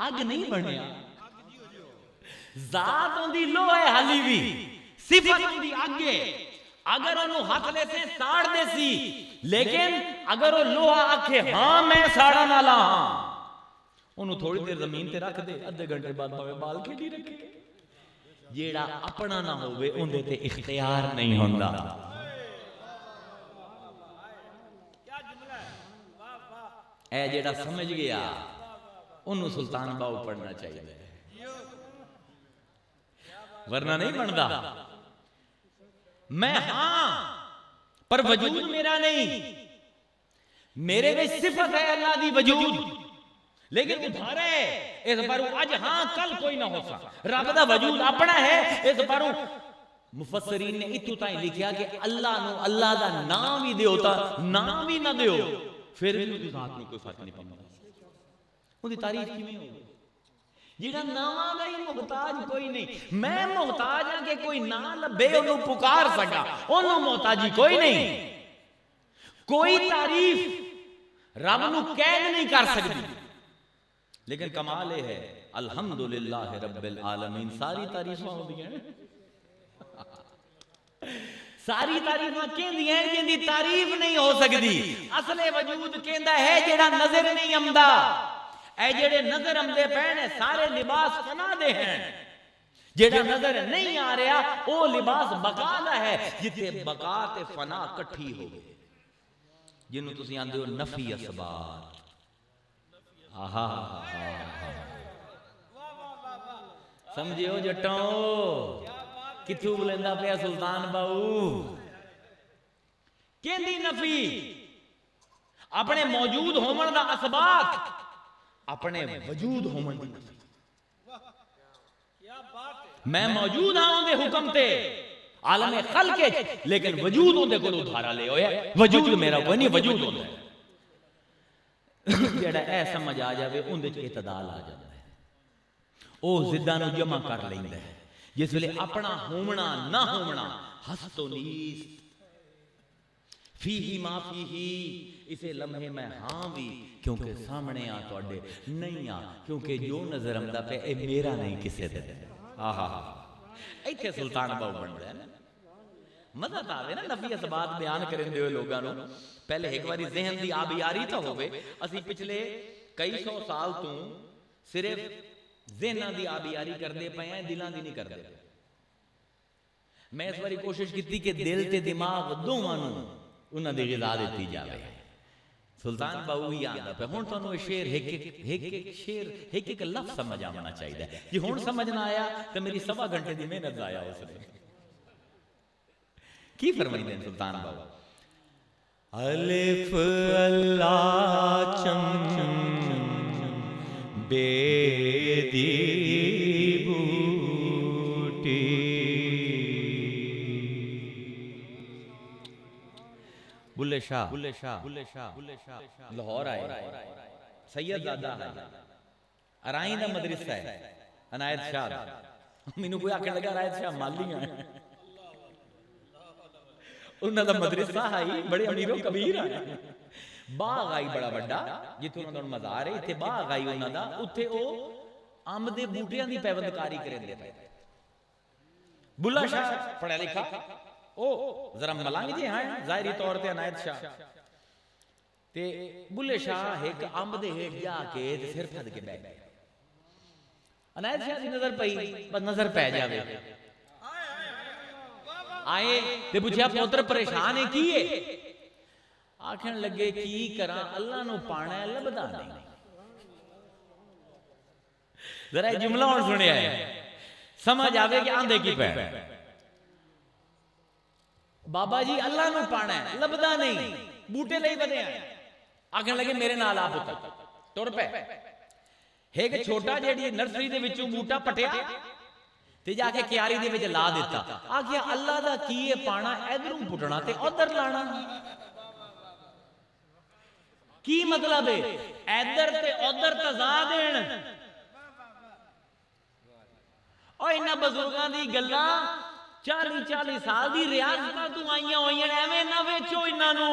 اگ نہیں بنیا. ذات ہوندی لوہے حالی بھی, صفت ہوندی اگے. اگر انہوں ہاتھ لے سے ساڑ دے سی, لیکن اگر وہ لوہا آکھے ہاں میں ساڑا نہ لا ہاں, انہوں تھوڑی دیر زمین تے رکھ دے, ادھے گھنٹے بعد بھاوے بال کھیلی رکھے. جیڑا اپنا نہ ہوئے اندے تے اختیار نہیں ہوندا. اے جیڑا سمجھ گیا انہوں سلطان باؤ پڑھنا چاہیے, ورنہ نہیں بندا. میں ہاں پر وجود میرا نہیں, میرے میں صفت ہے اللہ دی وجود, لیکن ادھار ہے اس پر اج ہاں کل کوئی نہ ہو سا. رب دا وجود اپنا ہے, اس پر مفسرین نے اتو تائیں لکھیا کہ اللہ نو اللہ دا نام ہی دیو تا نام ہی نہ دیو پھر بھی اس ذات میں کوئی فرق نہیں پڑتا. ان کی تعریف کی میں ہوگی جیڑا نامہ دا ہی محتاج کوئی نہیں. میں محتاج ہاں کہ کوئی نہ لبے انہوں پکار سکا, انہوں محتاجی کوئی نہیں. کوئی تعریف رب نو قید نہیں کر سکتی. لیکن کمال ہے الحمدللہ رب العالمین, ساری تعریفاں ہو دی ہیں, ساری تعریفاں کہندی ہیں جن دی تعریف نہیں ہو سکتی. اصل وجود کہندا ہے جڑا نظر نہیں آمدا. اے جڑے نظر آمدے پہنے سارے لباس فنا دے ہیں, جڑا نظر نہیں آ رہا وہ لباس بقا دا ہے. جتے بقا تے فنا کٹھی ہو گئے جنہوں تسی آندے ہو نفی اسبات. سمجھے جٹوں کتھوں بلندہ پیا سلطان باؤ. کہندی نفی اپنے موجود ہومن دا اسبات, اپنے وجود ہومن دی نفی. میں موجود ہاں دے حکم تے عالم خلق لیکن وجود ہوندے کو دھارا لے ہوئے. وجود میرا کوئی نہیں, وجود ہوندے جڑا اے سمجھ آ جاوے اندے چ اعتدال آ جاتا ہے. او زدہ نو جمع کر لیندا ہے. جس ویلے اپنا ہومنا نہ ہومنا ہست و نیست فیہی ما فیہی, اسے لمحے میں ہاں بھی کیونکہ سامنے آ توڑے نہیں آ کیونکہ جو نظر آمدا پہ اے میرا نہیں کسے دے. ایتھے سلطان باؤ بن رہا ہے نا. مدد آوے نا نفی اسبات بیان کریں دے ہوئے لوگاں نو. پہلے ایک باری ذہن دی آبیاری تو ہوئے. اسی پچھلے کئی سو سال تو صرف ذہناں دی آبیاری کر دے پائے ہیں, دلاں دی نہیں کر دے. میں اس باری کوشش کی کہ دل تے دماغ دونوں انہاں دی غذا دیتی جاوے. سلطان باؤ ہی آندا پہ ہن تانوں شعر ایک ایک لفظ سمجھ آنا چاہیے. جی ہن سمجھ نہ آیا تو میری 1.25 گھنٹے دی محنت ضائع ہو سکے. کی فرمائیں دیں سلطان باؤ؟ الف اللہ چم بے دی بوٹی بلے شاہ لاہور آئے, سید زادہ ہے, ارائیں دا مدرسہ ہے, عنایت شاہ. مینوں کوئی آکھن لگا عنایت شاہ مالی ہیں, انہاں دا مدرسہ ہے بڑے امیر و کبیر ہے. باغ آئی بڑا بڑا جتھے انہاں دا مزار ہے, ایتھے باغ آئی انہاں دا, اوتھے او امب دے بوٹیاں دی پیوندکاری کرے دے پے. بلّہ شاہ پڑھا لکھا او ذرا ملنگ جی ہیں ظاہری طور تے عنایت شاہ تے بلے شاہ ایک امب دے ہیٹھ جا کے تے سر پھد کے بیٹھ گئے. عنایت شاہ دی نظر پئی, بس نظر پے جاوے. آئے تے پوچھیا پوتر پریشان ہے کی ہے؟ آکھن لگے کی کراں اللہ نو پانا ہے لبدا نہیں. ذرا جملہ اور سنیا ہے سمجھ آوے کہ آندے کی پہ. بابا جی اللہ نو پانا ہے لبدا نہیں, بوٹے لئی بدے ہیں. آکھن لگے میرے نال آ پتر ٹر پے. ایک چھوٹا جیڑی نرسری دے وچوں بوٹا پٹیا تے جا کے کیاری دے وچ لا دیتا. آکھیا اللہ دا کیے پانا ادھروں پٹنا تے ادھر لانا. کی مطلب ہے ادھر تے ادھر تضاد ہیں. اور انہاں بزرگاں دی گلاں 40 سال دی ریاضتاں تو آئیاں ہوئیاں ایویں نہ ویچو انہاں نو.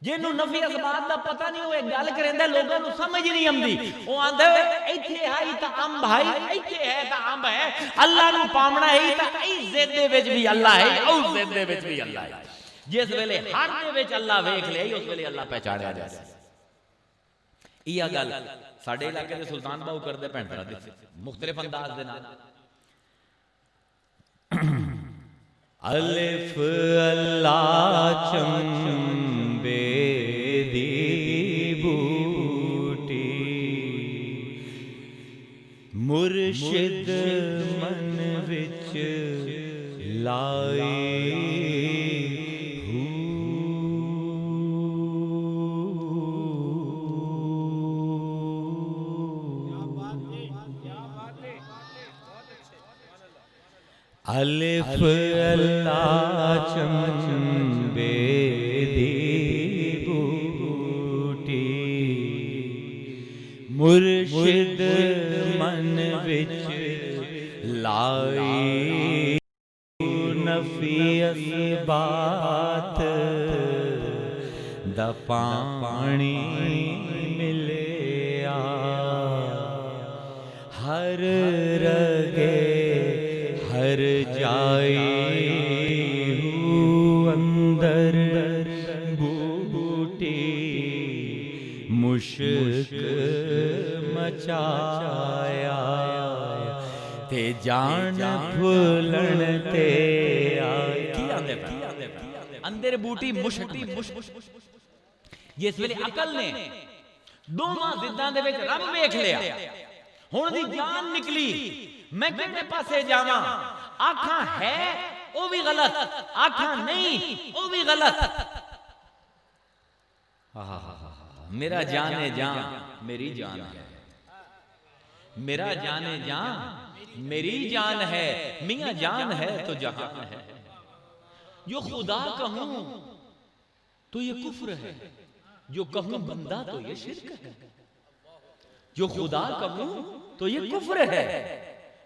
جنوں نفی اسبات دا پتہ نہیں ہوئے گل کریندا لوگاں نو سمجھ نہیں آندی. او آندا ایتھے ہے تا امب ہے, ایتھے ہے تا امب ہے. اللہ نو پامنا ہے تا ای زید دے وچ بھی اللہ ہے, او زید دے وچ بھی اللہ ہے. جس ویلے ہر دے وچ اللہ ویکھ لے اس ویلے اللہ پہچانیا جا سکدا. یہ گل ساڈے علاقے دے سلطان باؤ کردے بھن بھرا دے مختلف انداز دے نال. الف اللہ چم بے دی بوٹی مرشد من وچ لائے الف اللہ چنبے دی بوٹی مرشد من وچ لائی نفی اسبات دا پانی ملیا ہر رگے ہر جائی اندر بوٹی مشک مچایا تے جان بھولن تے آئی اندر بوٹی مشک جس ویلے عقل نے دوواں ضداں دے وچ رب ویکھ لیا ہن دی جان نکلی میں کہنے پاسے جاواں آکھاں ہے او بھی غلط آکھاں نہیں او بھی غلط میرا جانے جان میری جان ہے میرا جانے جان میری جان ہے میاں جان ہے تو جہان ہے جو خدا کہوں تو یہ کفر ہے جو کہوں بندہ تو یہ شرک ہے جو خدا کہوں تو یہ کفر ہے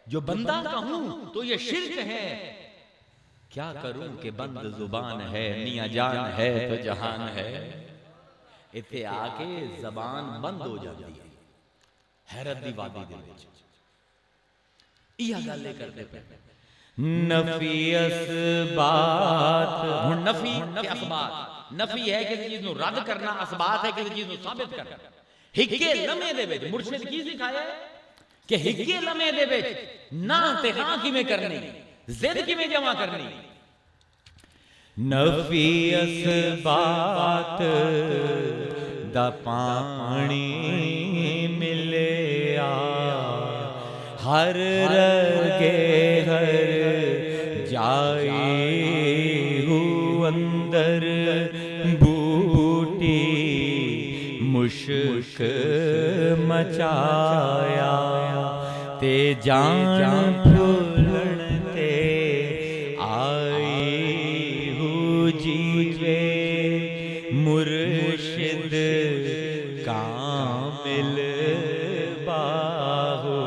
جو بندہ کہوں تو یہ شرک ہے کیا کروں کہ بند زبان ہے میاں جان ہے تو جہان ہے اتھے آ کے زبان بند ہو جاتی ہے حیرت دی وادی دے وچ یہ گلے کرتے پہ نفی اسبات ہن نفی تے اسبات نفی ہے کسی چیز نو رد کرنا اسبات ہے کسی چیز نو ثابت کرنا ہکے لمحے دے وچ مرشد کی سکھایا ہے کہ ہکے لمحے دے وچ نہ تے ہاں کیویں کرنی ضد کیویں جمع کرنی نفی اسبات دا پانی ملیا ہر رگے ہر جائی اندر بوٹی مشک مچایا تے جان بھولن تے آئی جیوے مرشد کامل باہو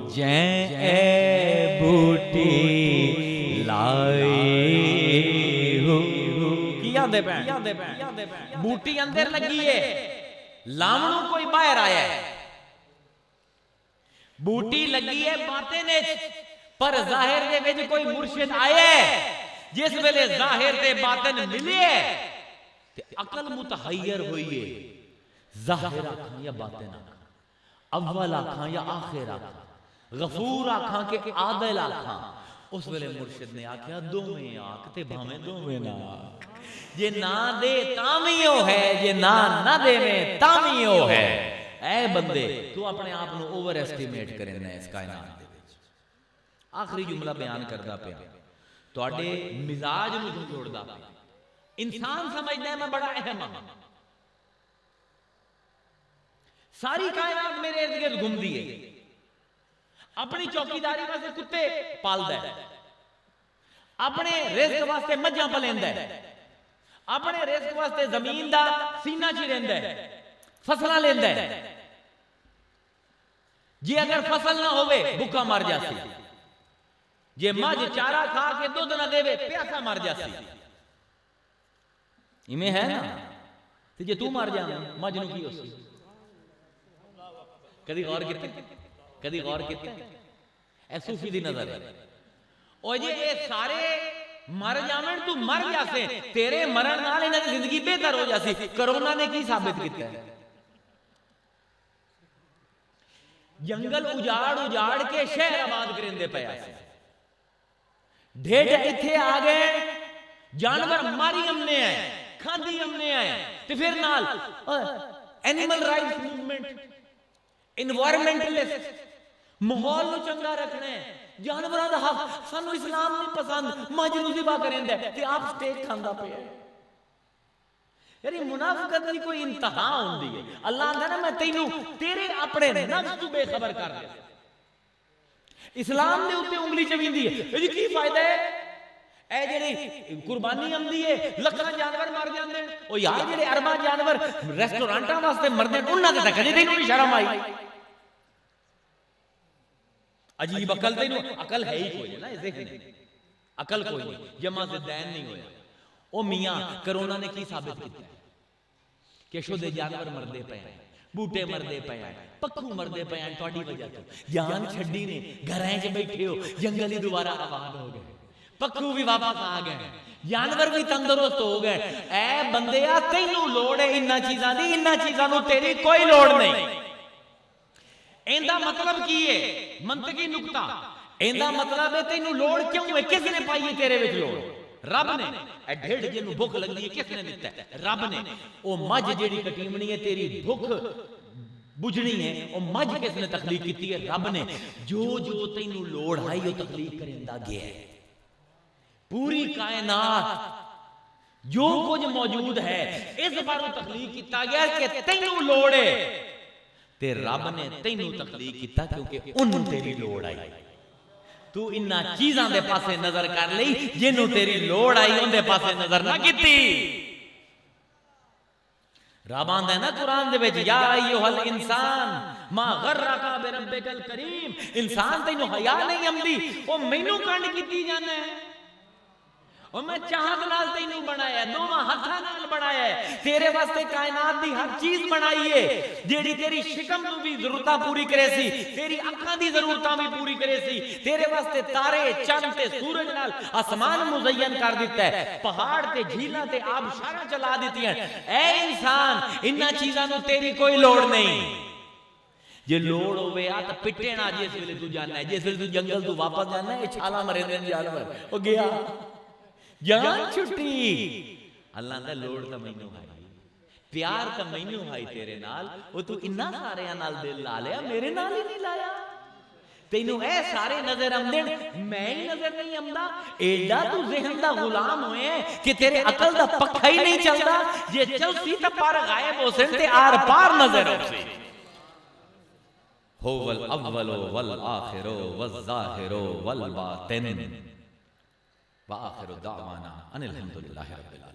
جیں اے بوٹی لائی ہو کیا دے پین بوٹی اندر لگی ہے لامنوں کوئی باہر آیا ہے بوٹی لگی ہے باطن وچ پر ظاہر دے وچ کوئی مرشد آیا ہے جس ویلے ظاہر تے باطن ملے تے عقل متحیر ہوئی ہے ظاہر آکھاں یا باطن آکھاں اول آکھاں یا آخر آکھاں غفور آکھاں کہ عادل آکھاں اس ویلے مرشد نے آکھیا دوویں آکھ تے بھاویں دوویں نہ آکھ جے نہ دے تامیوں ہے جے نہ دے میں تامیوں ہے اے بندے تو اپنے آپ نو اوور ایسٹیمیٹ کرنا ہے اس کائنات دے وچ آخری جملہ بیان کردا پیا تواڈے مزاج نو جوڑدا پیا انسان سمجھدا ہے میں بڑا اہم ہاں ساری کائنات میرے ارد گرد گھومدی ہے اپنی چوکیداری واسطے کتے پالدا ہے اپنے رزق واسطے مجھاں پلیندا ہے اپنے رزق واسطے زمین دا سینہ چ رہندا ہے فصلاں لیندا ہے جی اگر فصل نہ ہوئے بھوکا مر جاسی جے مجھ چارہ کھا کے دودھ نہ دے پیاسا مر جاسی ایویں ہے نا تے جے تو مر جاویں مجھ نو کی ہوسی کدی غور کیتے اے صوفی دی نظر ہے او جی اے سارے مر جاویں تو مر جاسے تیرے مرن نال انہاں دی زندگی بہتر ہو جاسی کرونا نے کی ثابت کیتا ہے جنگل اجاڑ کے شہر آباد کرندے پیا سی ڈھیڈ ایتھے آ گئے جانور ماری امنے آئے کھاندی امنے آئے تے پھر نال اینیمل رائٹس موومنٹ انوائرمنٹلسٹ ماحول نو چنگا رکھنا ہے جانوراں دا حق سانو اسلام نہیں پسند مجھ نو ذبح کریندا ہے تے آپ سٹیک کھاندا پیا یعنی منافقت کی کوئی انتہا ہوندی ہے اللہ آندا نا میں تینوں تیرے اپنے نفس تو بے خبر کر دے اسلام دے اتنے انگلی چویندی ہے جی کی فائدہ ہے اے جڑی قربانی آندی ہے لکھاں جانور مر جاندے او یار جڑے ارباں جانور ریسٹورانٹاں واسطے مردے انہاں تے کدی تینوں نہیں شرم آئی عجیب عقل تینوں عقل ہے ہی کوئی نا ذہن عقل کوئی نہیں جمع سے دین نہیں ہویا او میاں کرونا نے کی ثابت کیتا ہے کہ شدے جانور مردے پے ہیں بوٹے مردے پے ہیں پکھو مردے پے ہیں تہاڈی وجہ تو جان چھڈی نے گھراں وچ بیٹھے ہو جنگل ہی دوبارہ آباد ہو گئے پکھو بھی واپس آ گئے جانور بھی تندرست ہو گئے اے بندیا تینوں لوڑ ہے انہاں چیزاں دی انہاں چیزاں نوں تیری کوئی لوڑ نہیں ایندا مطلب کی ہے منطقی نقطہ ایندا مطلب ہے تینوں لوڑ کیوں ہے کس نے پائی ہے تیرے وچ لوڑ رب نے اے ڈھڈ جنوں بھوک لگدی ہے کس نے دتا ہے رب نے او مجھ جیڑی کٹیمنی ہے تیری بھوک بجھنی ہے او مجھ کس نے تخلیق کیتی ہے رب نے جو جو تینوں لوڑ آئی او تخلیق کریندا گیا ہے پوری کائنات جو کچھ موجود ہے اس باروں تخلیق کیتا گیا کہ تینوں لوڑ ہے تے رب نے تینوں تخلیق کیتا کیونکہ انہوں تیری لوڑ آئی تو انہاں چیزاں دے پاسے نظر کر لئی جنوں تیری لوڑ آئی ان دے پاسے نظر نہ کیتی رب آندا ہے نا قرآن دے وچ یا ایھا الانسان ما غرک بربک الکریم انسان تینوں حیا نہیں آندی او مینوں کنڈ کیتی جانا ہے اور میں چاہت نال تینوں بنایا ہے دوواں ہتھاں نال بنایا ہے تیرے واسطے کائنات دی ہر چیز بنائی ہے جیڑی تیری شکم نوں بھی ضرورتاں پوری کرے سی تیری اکھاں دی ضرورتاں بھی پوری کرے سی تیرے واسطے تارے چند تے سورج نال آسمان مزین کر دیتا ہے پہاڑ تے جھیلاں تے آبشاراں چلا دیتی ہیں اے انسان انہاں چیزاں نوں تیری کوئی لوڑ نہیں جے لوڑ ہوئے آ تو پٹے نہ جس ویلے تو جانا ہے جس ویلے تو جنگل تو واپس جانا ہے چھالا مرے دے جانور او گیا جان چھٹی اللہ دا لوڑ تا مینوں ہے پیار تا مینوں ہے تیرے نال او تو انہاں سارے نال دل لا لیا میرے نال ہی نہیں لایا تینوں اے سارے نظر آمدے میں ہی نظر نہیں آمدا ایڈا تو ذہن دا غلام ہوئے کہ تیرے عقل دا پکھا ہی نہیں چلدا جے چلسی تے پر غائب ہو سن تے آر پار نظر ہو سی هو الاول والآخر والظاہر والباطن وآخر دعوانا ان الحمدللہ رب العالمین